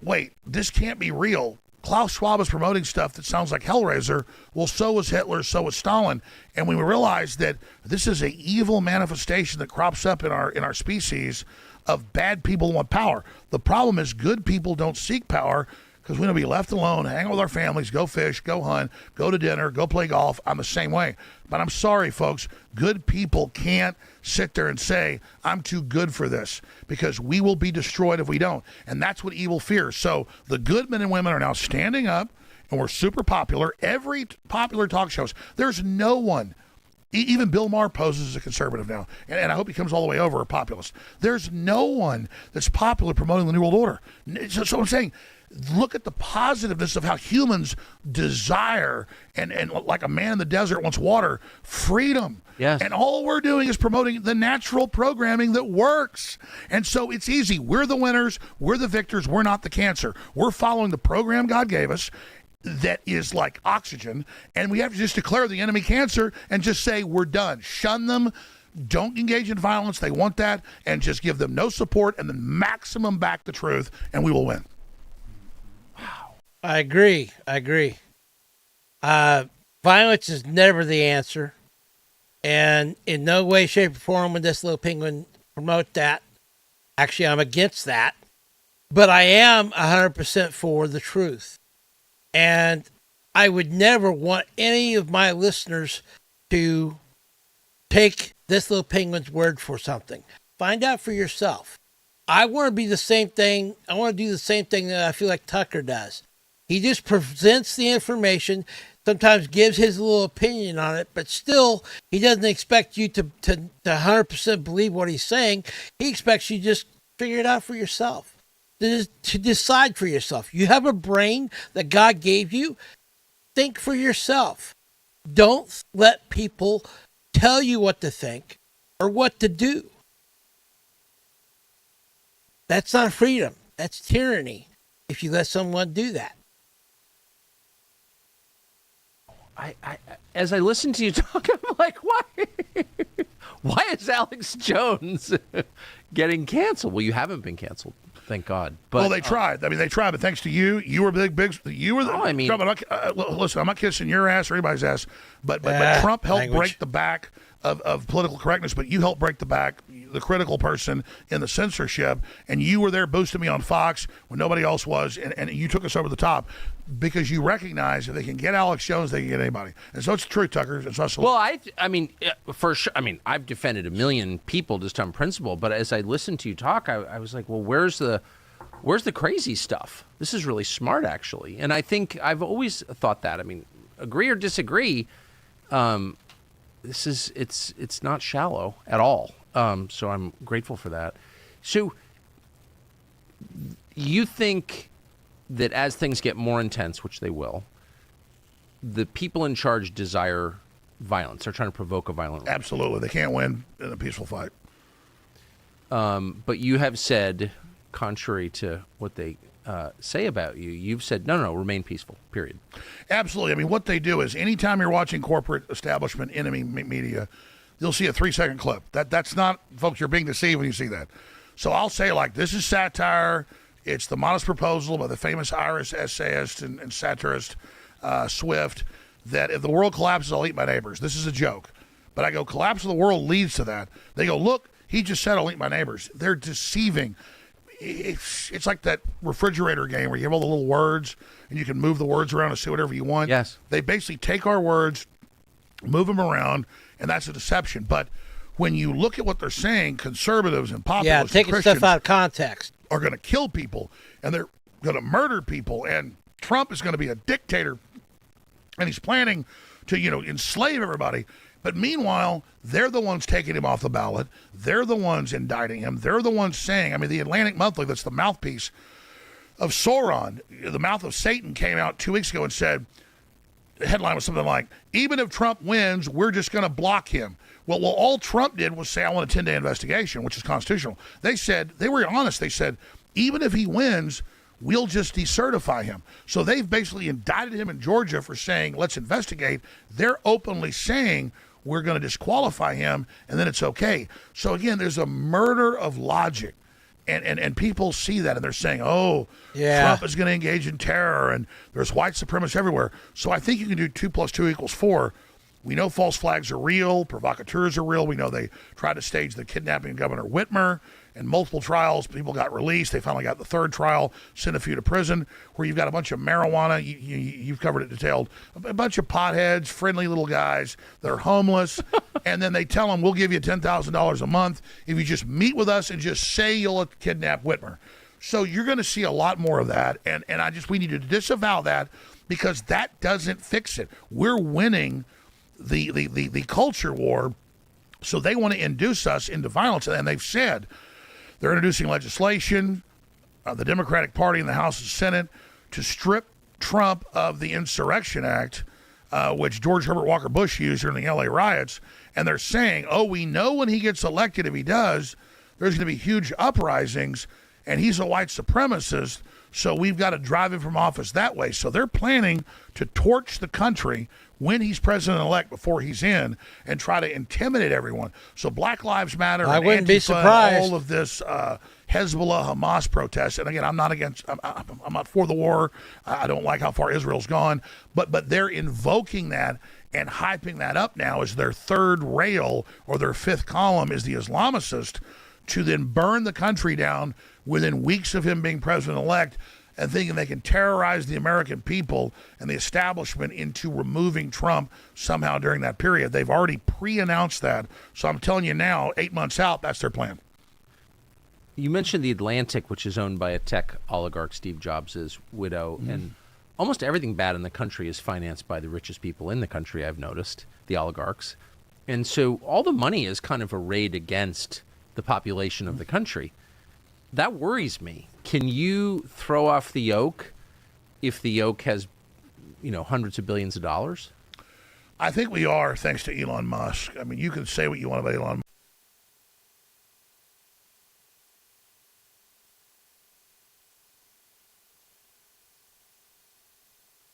wait, this can't be real. Klaus Schwab is promoting stuff that sounds like Hellraiser. Well, so was Hitler, so was Stalin. And when we realize that this is an evil manifestation that crops up in our species of bad people who want power. The problem is good people don't seek power because we want to be left alone, hang out with our families, go fish, go hunt, go to dinner, go play golf. I'm the same way. But I'm sorry, folks, good people can't sit there and say, I'm too good for this, because we will be destroyed if we don't. And that's what evil fears. So the good men and women are now standing up, and we're super popular. Every popular talk shows, there's no one. Even Bill Maher poses as a conservative now, and I hope he comes all the way over a populist. There's no one that's popular promoting the New World Order. So I'm saying, look at the positiveness of how humans desire, and like a man in the desert wants water, freedom. Yes. And all we're doing is promoting the natural programming that works. And so it's easy. We're the winners. We're the victors. We're not the cancer. We're following the program God gave us that is like oxygen, and we have to just declare the enemy cancer and just say we're done. Shun them. Don't engage in violence. They want that, and just give them no support, and then maximum back the truth, and we will win. I agree. Violence is never the answer, and in no way, shape, or form would this little penguin promote that. Actually, I'm against that, but I am 100% for the truth. And I would never want any of my listeners to take this little penguin's word for something. Find out for yourself. I want to be the same thing. I want to do the same thing that I feel like Tucker does. He just presents the information, sometimes gives his little opinion on it, but still he doesn't expect you to 100% believe what he's saying. He expects you to just figure it out for yourself. To decide for yourself. You have a brain that God gave you. Think for yourself. Don't let people tell you what to think or what to do. That's not freedom. That's tyranny if you let someone do that. As I listen to you talk, I'm like, why is Alex Jones getting canceled? Well, you haven't been canceled. Thank God. But, well, they tried. I mean, they tried, but thanks to you, you were big. You were the. I mean, Trump, listen, I'm not kissing your ass or anybody's ass, but Trump helped break the back of political correctness, but you helped break the back, the critical person in the censorship, and you were there boosting me on Fox when nobody else was, and you took us over the top because you recognize if they can get Alex Jones, they can get anybody. And so it's the truth, Tucker. It's us. Well, I mean, for sure. I mean, I've defended a million people just on principle, but as I listened to you talk, I was like, well, where's the crazy stuff? This is really smart, actually. And I think I've always thought that. I mean, agree or disagree, it's not shallow at all. So I'm grateful for that. So you think that as things get more intense, which they will, the people in charge desire violence. They're trying to provoke a violent revolution. Absolutely. They can't win in a peaceful fight. But you have said, contrary to what they say about you, you've said, no, remain peaceful, period. Absolutely. I mean, what they do is anytime you're watching corporate establishment, enemy media, you'll see a 3-second clip. That's not, folks, you're being deceived when you see that. So I'll say, like, this is satire. It's the modest proposal by the famous Irish essayist and satirist Swift that if the world collapses, I'll eat my neighbors. This is a joke. But I go, collapse of the world leads to that. They go, look, he just said I'll eat my neighbors. They're deceiving. It's like that refrigerator game where you have all the little words and you can move the words around and say whatever you want. Yes. They basically take our words, move them around, and that's a deception. But when you look at what they're saying, conservatives and populists taking and Christians stuff out of context are going to kill people, and they're going to murder people, and Trump is going to be a dictator. and he's planning to, enslave everybody. But meanwhile, they're the ones taking him off the ballot. They're the ones indicting him. They're the ones saying, the Atlantic Monthly, that's the mouthpiece of Sauron, the mouth of Satan, came out 2 weeks ago and said, the headline was something like, even if Trump wins, we're just going to block him. Well, all Trump did was say, I want a 10-day investigation, which is constitutional. They were honest. They said, even if he wins, we'll just decertify him. So they've basically indicted him in Georgia for saying, let's investigate. They're openly saying, we're going to disqualify him, and then it's okay. So again, there's a murder of logic. And people see that, and they're saying, Trump is going to engage in terror, and there's white supremacists everywhere. So I think you can do 2 + 2 = 4. We know false flags are real, provocateurs are real. We know they tried to stage the kidnapping of Governor Whitmer, and multiple trials. People got released. They finally got the third trial, sent a few to prison, where you've got a bunch of marijuana. You've covered it detailed. A bunch of potheads, friendly little guys that are homeless, and then they tell them, we'll give you $10,000 a month if you just meet with us and just say you'll kidnap Whitmer. So you're going to see a lot more of that, and we need to disavow that, because that doesn't fix it. We're winning the culture war, so they want to induce us into violence, and they've said they're introducing legislation, the Democratic Party in the House and Senate, to strip Trump of the Insurrection Act, which George Herbert Walker Bush used during the LA riots, and they're saying, we know when he gets elected, if he does, there's going to be huge uprisings, and he's a white supremacist, so we've got to drive him from office that way. So they're planning to torch the country when he's president-elect, before he's in, and try to intimidate everyone. So Black Lives Matter, I and wouldn't be Antifa, surprised. all of this Hezbollah, Hamas protests. And again, I'm not for the war. I don't like how far Israel's gone. But they're invoking that and hyping that up now as their third rail, or their fifth column, is the Islamicist, to then burn the country down within weeks of him being president-elect, and thinking they can terrorize the American people and the establishment into removing Trump somehow during that period. They've already pre-announced that. So I'm telling you now, 8 months out, that's their plan. You mentioned The Atlantic, which is owned by a tech oligarch, Steve Jobs' widow, and almost everything bad in the country is financed by the richest people in the country, I've noticed, the oligarchs. And so all the money is kind of arrayed against the population of the country. That worries me. Can you throw off the yoke if the yoke has, hundreds of billions of dollars? I think we are, thanks to Elon Musk. You can say what you want about Elon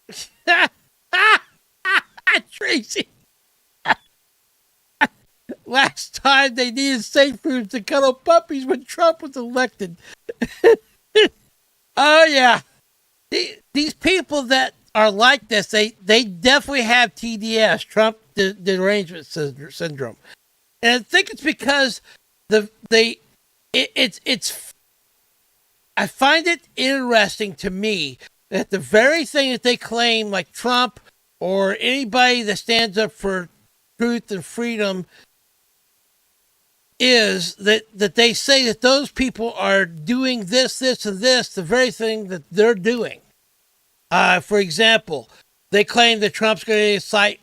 Musk. Tracy. Last time they needed safe rooms to cuddle puppies when Trump was elected. Oh, yeah. These people that are like this, they definitely have TDS, Trump derangement syndrome. And I think it's because I find it interesting to me that the very thing that they claim, like Trump or anybody that stands up for truth and freedom, is that they say that those people are doing this, and this, the very thing that they're doing. For example, they claim that Trump's going to incite,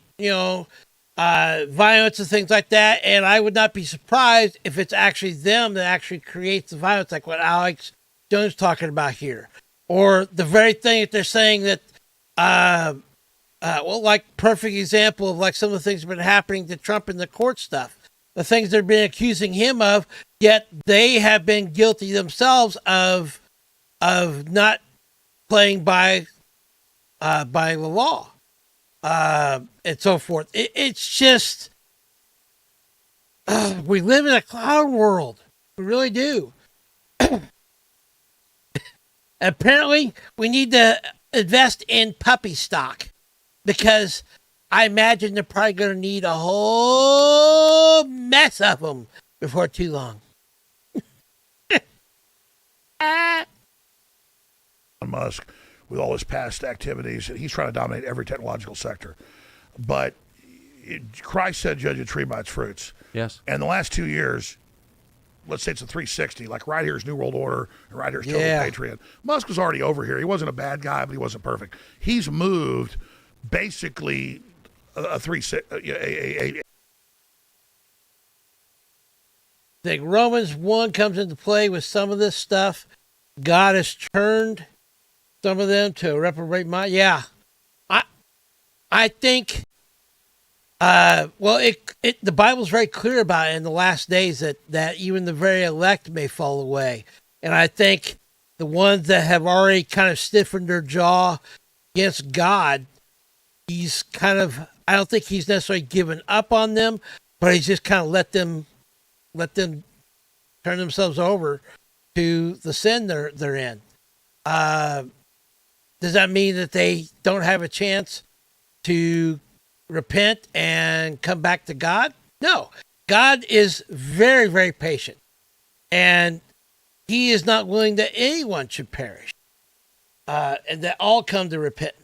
violence and things like that, and I would not be surprised if it's actually them that actually creates the violence, like what Alex Jones is talking about here. Or the very thing that they're saying that, like perfect example of like some of the things that have been happening to Trump in the court stuff. The things they've been accusing him of, yet they have been guilty themselves of not playing by the law, and so forth. It's just we live in a cloud world. We really do. Apparently, we need to invest in puppy stock, because I imagine they're probably going to need a whole mess of them before too long. Musk, with all his past activities, he's trying to dominate every technological sector. But Christ said, judge a tree by its fruits. Yes. And the last 2 years, let's say it's a 360, like right here is New World Order, and right here is Total Patriot. Musk was already over here. He wasn't a bad guy, but he wasn't perfect. He's moved basically a I think Romans 1 comes into play with some of this stuff. God has turned some of them to a reprobate mind. Yeah. I think, the Bible's very clear about it in the last days that even the very elect may fall away. And I think the ones that have already kind of stiffened their jaw against God, he's kind of, I don't think he's necessarily given up on them, but he's just kind of let them turn themselves over to the sin they're in. Does that mean that they don't have a chance to repent and come back to God? No. God is very, very patient. And he is not willing that anyone should perish. And that all come to repentance.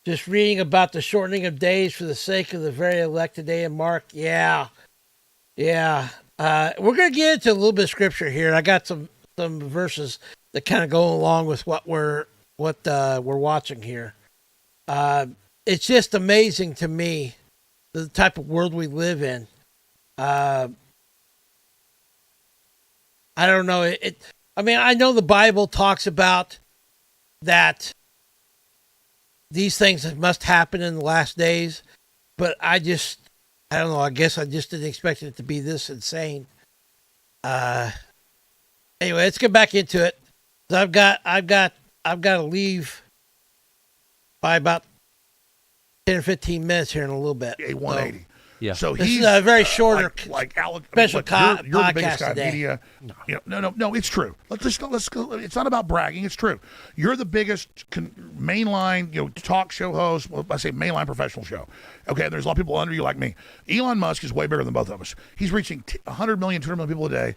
Just reading about the shortening of days for the sake of the very elect today in Mark. Yeah. We're going to get into a little bit of scripture here. I got some verses that kind of go along with what we're watching here. It's just amazing to me the type of world we live in. I don't know. I know the Bible talks about that these things must happen in the last days, but I don't know. I guess I just didn't expect it to be this insane. Anyway, let's get back into it. I've got to leave by about 10 or 15 minutes here in a little bit. A 180. So, yeah. So this he's is a very shorter, like Alec, special you're the biggest podcast guy in today. media. No, it's true. Let's go. It's not about bragging. It's true. You're the biggest mainline, talk show host. Well, I say mainline professional show. Okay, there's a lot of people under you like me. Elon Musk is way bigger than both of us. He's reaching 100 million, 200 million people a day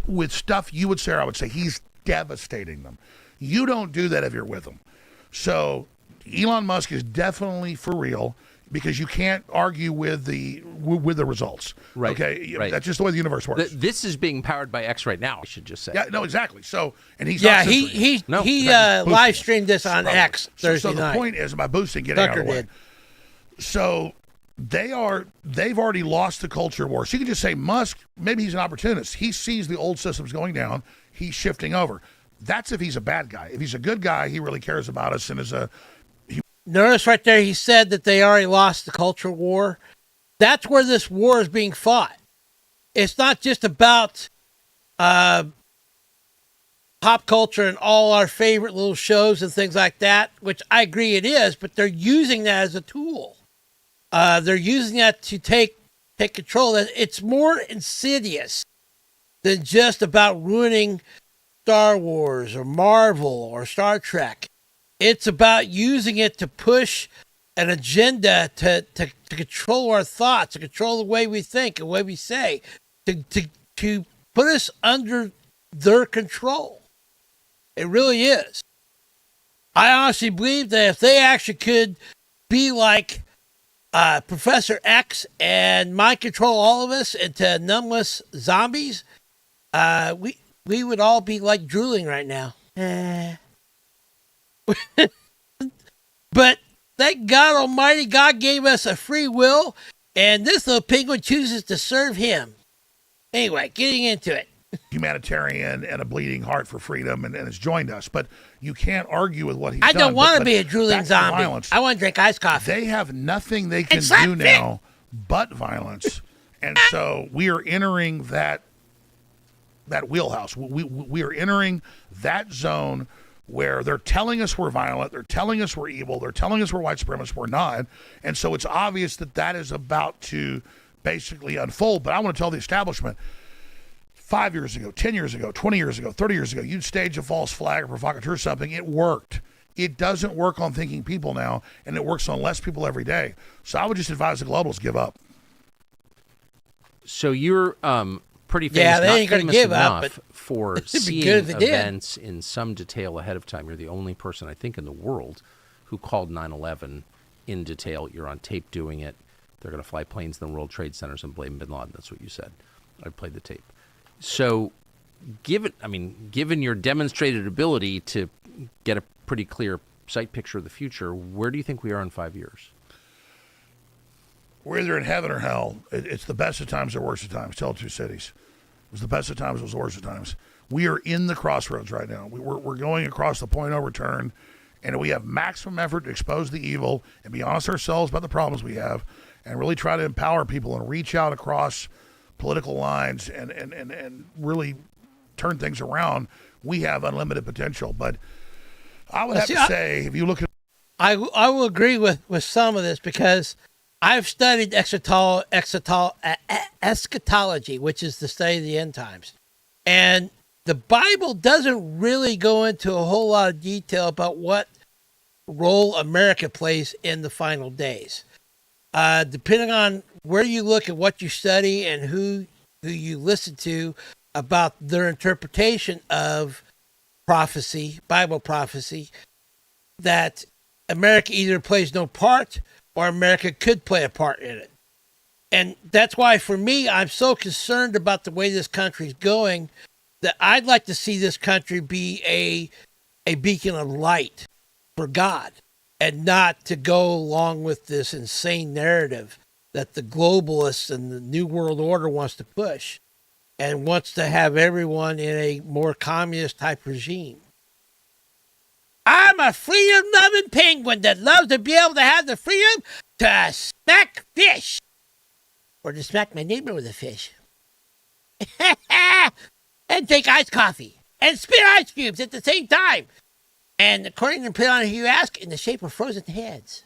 with stuff you would say, or I would say, he's devastating them. You don't do that if you're with him. So Elon Musk is definitely for real, because you can't argue with the results. Right. Okay. Right. That's just the way the universe works. This is being powered by X right now, I should just say. Yeah. No. Exactly. So, and he's Yeah, not he boosting live streamed this on Probably. X Thursday so the night. point is, by boosting, getting Tucker out of the way. did. So they've already lost the culture war. So you can just say Musk, maybe he's an opportunist. He sees the old systems going down. He's shifting over. That's if he's a bad guy. If he's a good guy, he really cares about us and is a. Notice right there, he said that they already lost the culture war. That's where this war is being fought. It's not just about pop culture and all our favorite little shows and things like that, which I agree it is, but they're using that as a tool. They're using that to take control. It's more insidious than just about ruining Star Wars or Marvel or Star Trek. It's about using it to push an agenda to control our thoughts, to control the way we think, the way we say, to put us under their control. It really is. I honestly believe that if they actually could be like Professor X and mind control all of us into numbless zombies, we would all be like drooling right now. But thank God Almighty, God gave us a free will, and this little penguin chooses to serve him. Anyway, getting into it. Humanitarian and a bleeding heart for freedom and has joined us, but you can't argue with what he's done. I don't want to but be a drooling zombie. Violence. I want to drink iced coffee. They have nothing they can do now but violence, and so we are entering that wheelhouse. We are entering that zone where they're telling us we're violent, they're telling us we're evil, they're telling us we're white supremacists, we're not. And so it's obvious that is about to basically unfold. But I want to tell the establishment, 5 years ago, 10 years ago, 20 years ago, 30 years ago, you'd stage a false flag or provocateur or something, it worked. It doesn't work on thinking people now, and it works on less people every day. So I would just advise the globalists give up. So you're pretty famous, yeah, they not ain't gonna famous give enough up, but for seeing events in some detail ahead of time. You're the only person, I think, in the world who called 9/11 in detail. You're on tape doing it. They're going to fly planes in the World Trade Centers and blame bin Laden. That's what you said. I played the tape. So given your demonstrated ability to get a pretty clear sight picture of the future, where do you think we are in 5 years? We're either in heaven or hell. It's the best of times or worst of times. Tell two cities. It was the best of times. It was the worst of times. We are in the crossroads right now. We're going across the point of no return, and we have maximum effort to expose the evil and be honest ourselves about the problems we have, and really try to empower people and reach out across political lines and really turn things around. We have unlimited potential. But I would have to say, if you look at... I will agree with some of this, because I've studied eschatology, which is the study of the end times. And the Bible doesn't really go into a whole lot of detail about what role America plays in the final days. Depending on where you look at what you study and who you listen to about their interpretation of prophecy, Bible prophecy, that America either plays no part or America could play a part in it. And that's why, for me, I'm so concerned about the way this country's going, that I'd like to see this country be a beacon of light for God, and not to go along with this insane narrative that the globalists and the New World Order wants to push, and wants to have everyone in a more communist type regime. I'm a freedom-loving penguin that loves to be able to have the freedom to smack fish. Or to smack my neighbor with a fish. And take iced coffee. And spit ice cubes at the same time. And according to Depending on Who You Ask, in the shape of frozen heads.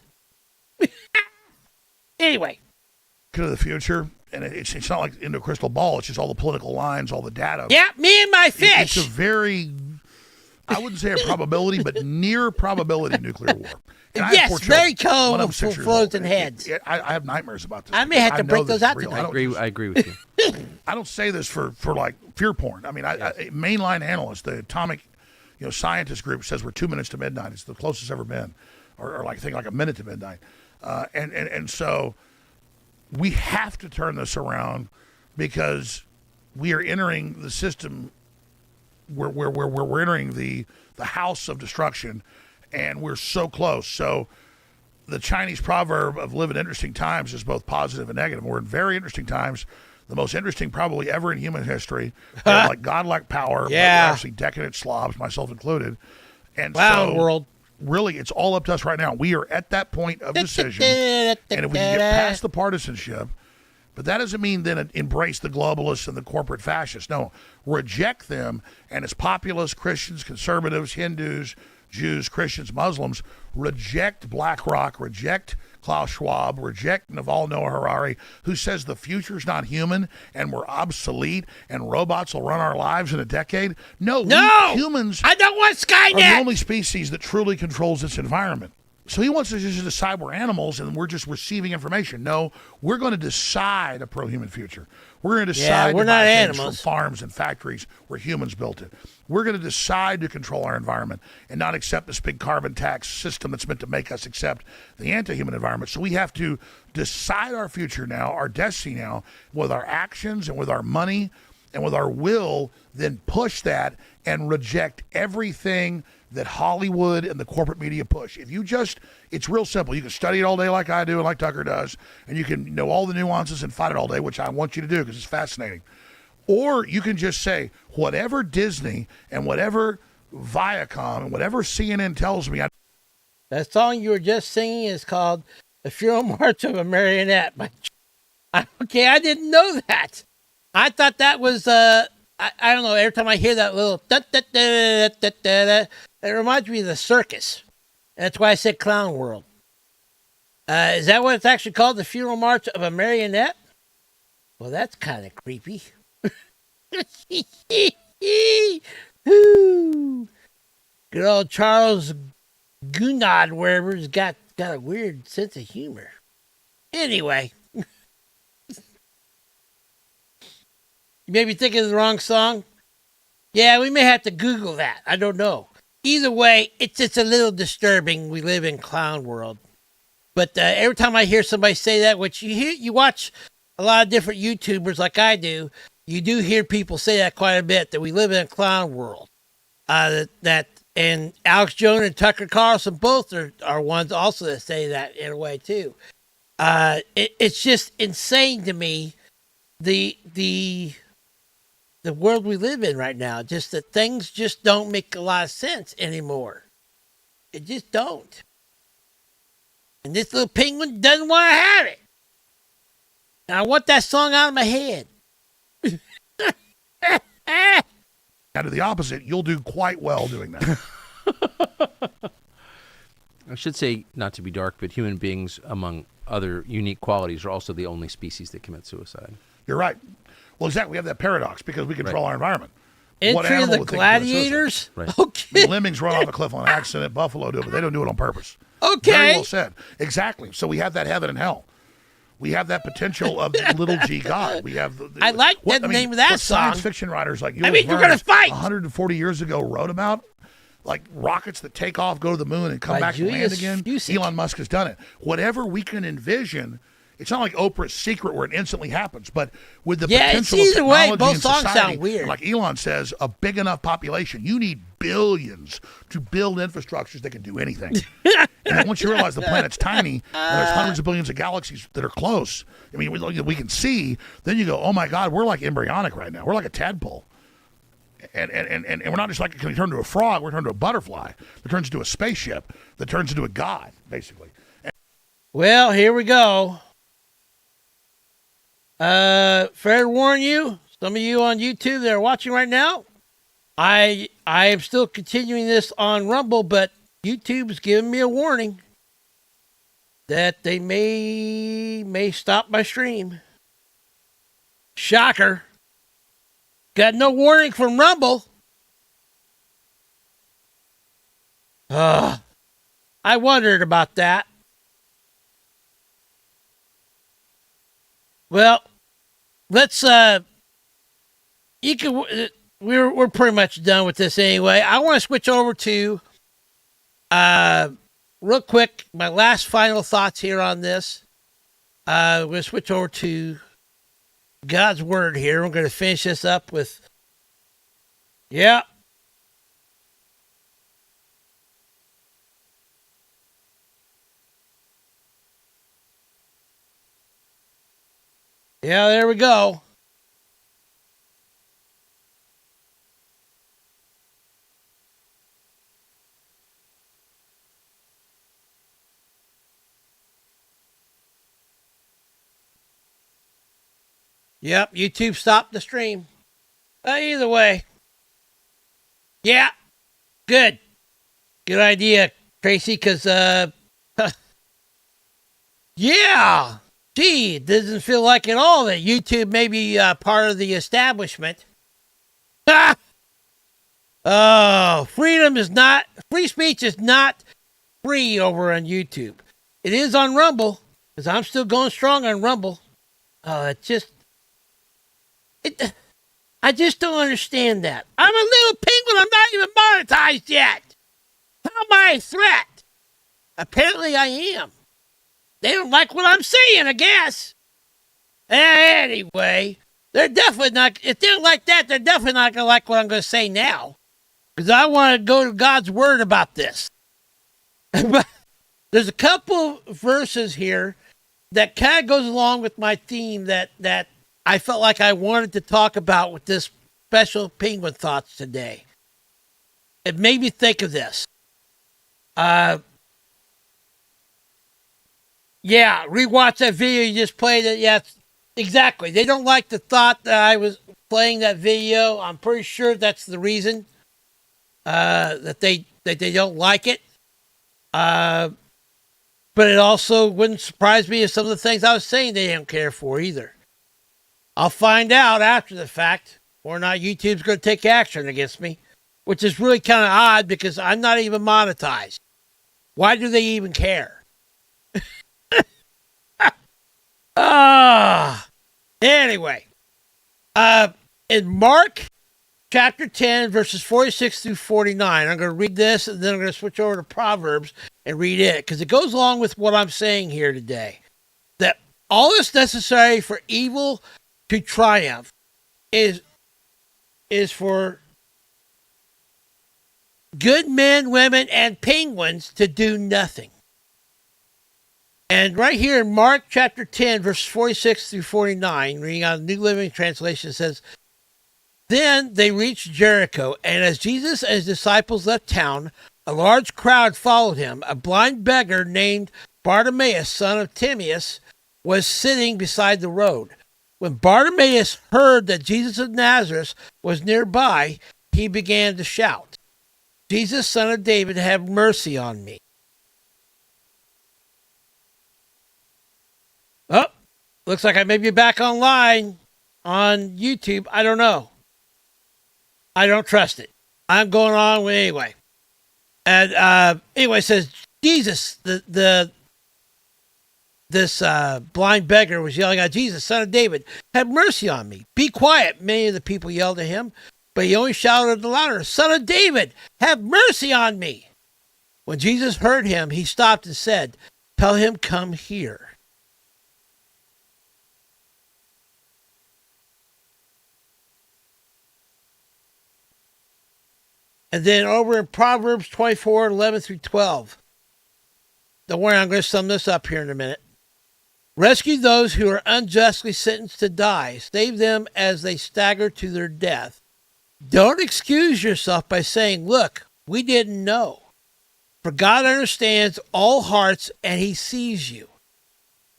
Anyway. To the future, and it's not like into a crystal ball. It's just all the political lines, all the data. Yeah, me and my fish. It's a very... I wouldn't say a probability, but near probability nuclear war. And yes, very cold for frozen heads. I have nightmares about this. I may have to break those out tonight. I agree with you. I don't say this for like fear porn. I mean, mainline analysts, the atomic scientist group says we're 2 minutes to midnight. It's the closest ever been, or like I think like a minute to midnight. And so we have to turn this around, because we are entering the system. We're entering the house of destruction, and we're so close. So the Chinese proverb of live in interesting times is both positive and negative. We're in very interesting times, the most interesting probably ever in human history. Like godlike power, but we're actually decadent slobs, myself included. And so world. Really, it's all up to us right now. We are at that point of decision, and if we can get past the partisanship. But that doesn't mean then embrace the globalists and the corporate fascists. No, reject them. And as populists, Christians, conservatives, Hindus, Jews, Christians, Muslims, reject BlackRock, reject Klaus Schwab, reject Yuval Noah Harari, who says the future's not human and we're obsolete and robots will run our lives in a decade. No, humans I don't want Skynet. are the only species that truly controls its environment. So he wants us to decide we're animals and we're just receiving information. No, we're going to decide a pro-human future. We're going to decide we're to not buy things animals. from farms and factories where humans built it. We're going to decide to control our environment and not accept this big carbon tax system that's meant to make us accept the anti-human environment. So we have to decide our future now, our destiny now, with our actions and with our money and with our will, then push that and reject everything that Hollywood and the corporate media push. If you it's real simple. You can study it all day like I do and like Tucker does, and you can know all the nuances and fight it all day, which I want you to do because it's fascinating. Or you can just say, whatever Disney and whatever Viacom and whatever CNN tells me. That song you were just singing is called The Funeral March of a Marionette. Okay, I didn't know that. I thought that was, I don't know, every time I hear that little da-da-da-da-da-da-da, it reminds me of the circus. That's why I said Clown World. Is that what it's actually called? The Funeral March of a Marionette? Well, that's kind of creepy. Good old Charles Gounod, wherever's got a weird sense of humor. Anyway. You may be thinking of the wrong song. Yeah, we may have to Google that. I don't know. Either way, it's a little disturbing. We live in clown world. But every time I hear somebody say that, which you watch a lot of different YouTubers like I do, you do hear people say that quite a bit, that we live in a clown world. And Alex Jones and Tucker Carlson both are ones also that say that in a way too. It's just insane to me, the world we live in right now. Just that things just don't make a lot of sense anymore. It just don't. And this little penguin doesn't want to have it. And I want that song out of my head. Now, to the opposite, you'll do quite well doing that. I should say, not to be dark, but human beings, among other unique qualities, are also the only species that commit suicide. You're right. Well, exactly. We have that paradox because we control our environment. Entry of the Gladiators? Right. Okay. Lemmings run off a cliff on accident. Buffalo do it, but they don't do it on purpose. Okay. Very well said. Exactly. So we have that heaven and hell. We have that potential of little G God. We have. I like the name of that song. Science fiction writers like you're going to fight. 140 years ago wrote about, like rockets that take off, go to the moon, and come back and land again. Elon Musk has done it. Whatever we can envision, it's not like Oprah's Secret where it instantly happens, but with the potential of technology both and songs society, sound weird. like Elon says, a big enough population, you need billions to build infrastructures that can do anything. And then once you realize the planet's tiny and there's hundreds of billions of galaxies that are close, I mean, we can see, then you go, oh my God, we're like embryonic right now. We're like a tadpole. And we're not just like, can we turn into a frog? We're turning into a butterfly that turns into a spaceship that turns into a god, basically. Well, here we go. Fair to warn you, some of you on YouTube that are watching right now, I am still continuing this on Rumble, but YouTube's giving me a warning that they may stop my stream. Shocker. Got no warning from Rumble. I wondered about that. Well, let's we're pretty much done with this anyway. I want to switch over to real quick my last final thoughts here on this. We're going to switch over to God's word here. We're going to finish this up with yeah. Yeah, there we go. Yep, YouTube stopped the stream. Either way. Yeah, good. Good idea, Tracy, because, yeah. Gee, it doesn't feel like at all that YouTube may be part of the establishment. Ah! Oh, free speech is not free over on YouTube. It is on Rumble, because I'm still going strong on Rumble. I just don't understand that. I'm a little penguin. I'm not even monetized yet. How am I a threat? Apparently I am. They don't like what I'm saying, I guess. Anyway, they're definitely not, if they don't like that, they're definitely not going to like what I'm going to say now. Because I want to go to God's word about this. But there's a couple verses here that kind of goes along with my theme that I felt like I wanted to talk about with this special Penguin Thoughts today. It made me think of this. Yeah, rewatch that video you just played. It. Yeah, exactly. They don't like the thought that I was playing that video. I'm pretty sure that's the reason that they don't like it. But it also wouldn't surprise me if some of the things I was saying they don't care for either. I'll find out after the fact or not YouTube's going to take action against me, which is really kind of odd because I'm not even monetized. Why do they even care? Anyway, in Mark chapter 10, verses 46 through 49, I'm going to read this and then I'm going to switch over to Proverbs and read it because it goes along with what I'm saying here today. That all is necessary for evil to triumph, is for good men, women, and penguins to do nothing. And right here in Mark chapter 10, verse 46 through 49, reading out the New Living Translation, says, Then they reached Jericho, and as Jesus and his disciples left town, a large crowd followed him. A blind beggar named Bartimaeus, son of Timaeus, was sitting beside the road. When Bartimaeus heard that Jesus of Nazareth was nearby, he began to shout, Jesus, son of David, have mercy on me. Oh, looks like I may be back online on YouTube. I don't know. I don't trust it. I'm going on with anyway. And anyway, it says, Jesus, this blind beggar was yelling out, Jesus, son of David, have mercy on me. Be quiet. Many of the people yelled at him, but he only shouted louder, Son of David, have mercy on me. When Jesus heard him, he stopped and said, Tell him, come here. And then over in Proverbs 24, 11 through 12. Don't worry, I'm going to sum this up here in a minute. Rescue those who are unjustly sentenced to die. Save them as they stagger to their death. Don't excuse yourself by saying, look, we didn't know. For God understands all hearts and he sees you.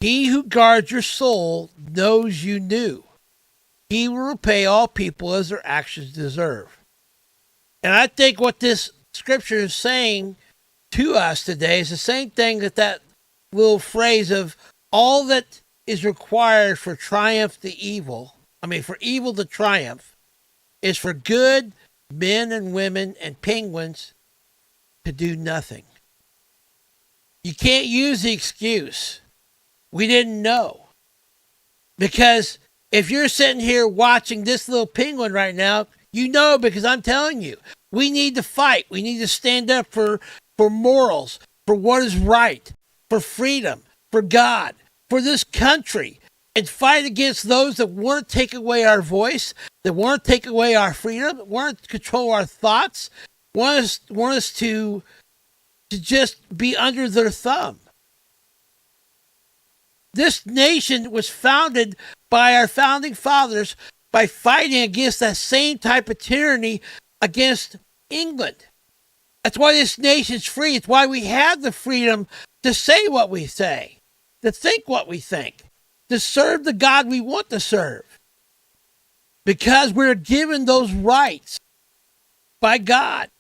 He who guards your soul knows you knew. He will repay all people as their actions deserve. And I think what this scripture is saying to us today is the same thing that little phrase of all that is required for triumph to evil, for evil to triumph, is for good men and women and penguins to do nothing. You can't use the excuse, we didn't know. Because if you're sitting here watching this little penguin right now, you know, because I'm telling you, we need to fight. We need to stand up for morals, for what is right, for freedom, for God, for this country, and fight against those that want to take away our voice, that want to take away our freedom, that want to control our thoughts, want us to just be under their thumb. This nation was founded by our founding fathers by fighting against that same type of tyranny against England. That's why this nation's free. It's why we have the freedom to say what we say, to think what we think, to serve the God we want to serve. Because we're given those rights by God.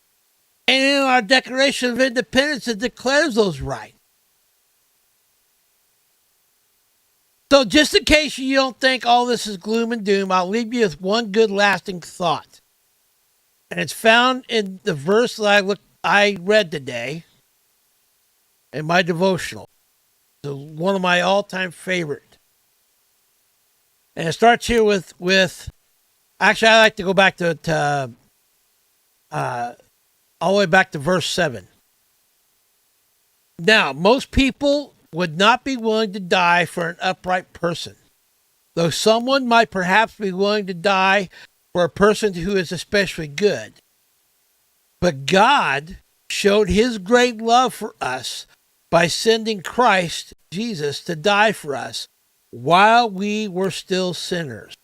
And in our Declaration of Independence, it declares those rights. So just in case you don't think all this is gloom and doom, I'll leave you with one good lasting thought. And it's found in the verse that I read today in my devotional. It's one of my all-time favorite. And it starts here with actually, I like to go back to all the way back to verse 7. Now, most people would not be willing to die for an upright person, though someone might perhaps be willing to die for a person who is especially good. But God showed his great love for us by sending Christ Jesus to die for us while we were still sinners.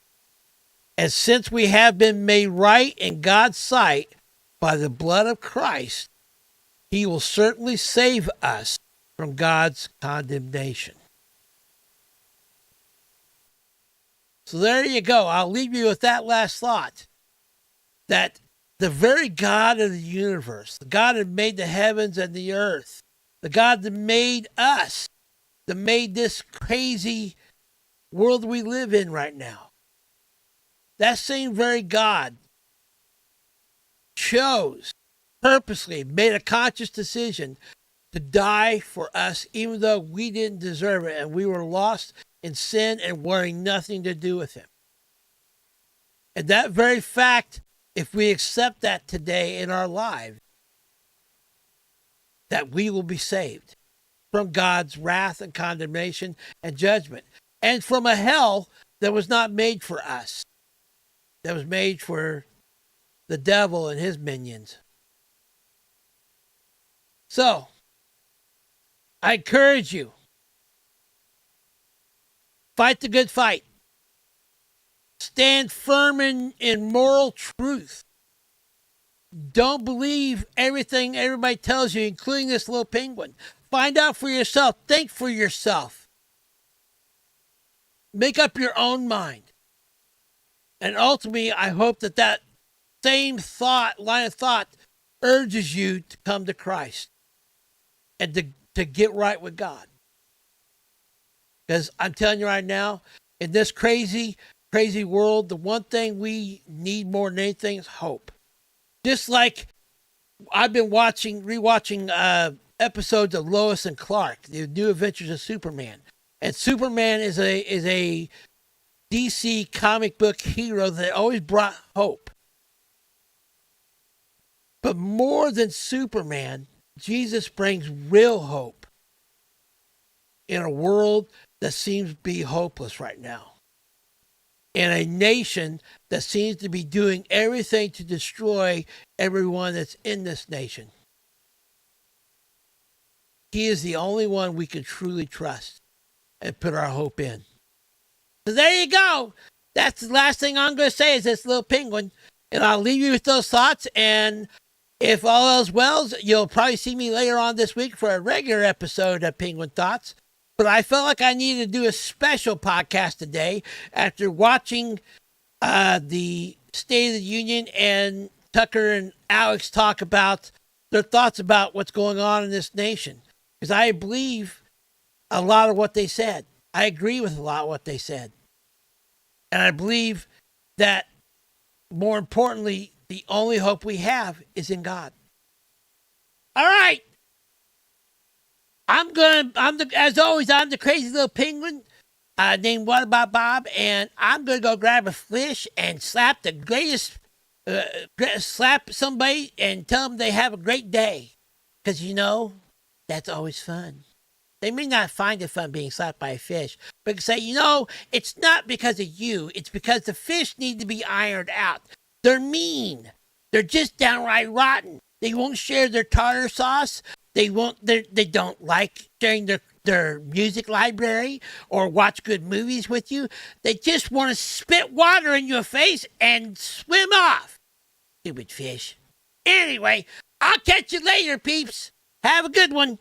And since we have been made right in God's sight by the blood of Christ, he will certainly save us from God's condemnation. So there you go. I'll leave you with that last thought. That the very God of the universe, the God that made the heavens and the earth, the God that made us, that made this crazy world we live in right now, that same very God chose, purposely made a conscious decision to die for us, even though we didn't deserve it and we were lost in sin and wanting nothing to do with him. And that very fact, if we accept that today in our lives, that we will be saved from God's wrath and condemnation and judgment, and from a hell that was not made for us. that was made for the devil and his minions. So, I encourage you, fight the good fight. Stand firm in moral truth. Don't believe everything everybody tells you, including this little penguin. Find out for yourself. Think for yourself. Make up your own mind. And ultimately, I hope that same line of thought, urges you to come to Christ and to get right with God. Because I'm telling you right now, in this crazy, crazy world, the one thing we need more than anything is hope. Just like I've been rewatching episodes of Lois and Clark, the New Adventures of Superman. And Superman is a DC comic book hero that always brought hope. But more than Superman, Jesus brings real hope in a world that seems to be hopeless right now. In a nation that seems to be doing everything to destroy everyone that's in this nation. He is the only one we can truly trust and put our hope in. So there you go. That's the last thing I'm going to say is this little penguin. And I'll leave you with those thoughts. And if all else well, you'll probably see me later on this week for a regular episode of Penguin Thoughts. But I felt like I needed to do a special podcast today after watching the State of the Union and Tucker and Alex talk about their thoughts about what's going on in this nation. Because I believe a lot of what they said. I agree with a lot of what they said. And I believe that, more importantly, the only hope we have is in God. All right. As always, I'm the crazy little penguin named Whataboutbob, and I'm going to go grab a fish and slap slap somebody and tell them they have a great day. Because, that's always fun. They may not find it fun being slapped by a fish, but say, it's not because of you. It's because the fish need to be ironed out. They're mean. They're just downright rotten. They won't share their tartar sauce. They don't like sharing their music library or watch good movies with you. They just want to spit water in your face and swim off. Stupid fish. Anyway, I'll catch you later, peeps. Have a good one.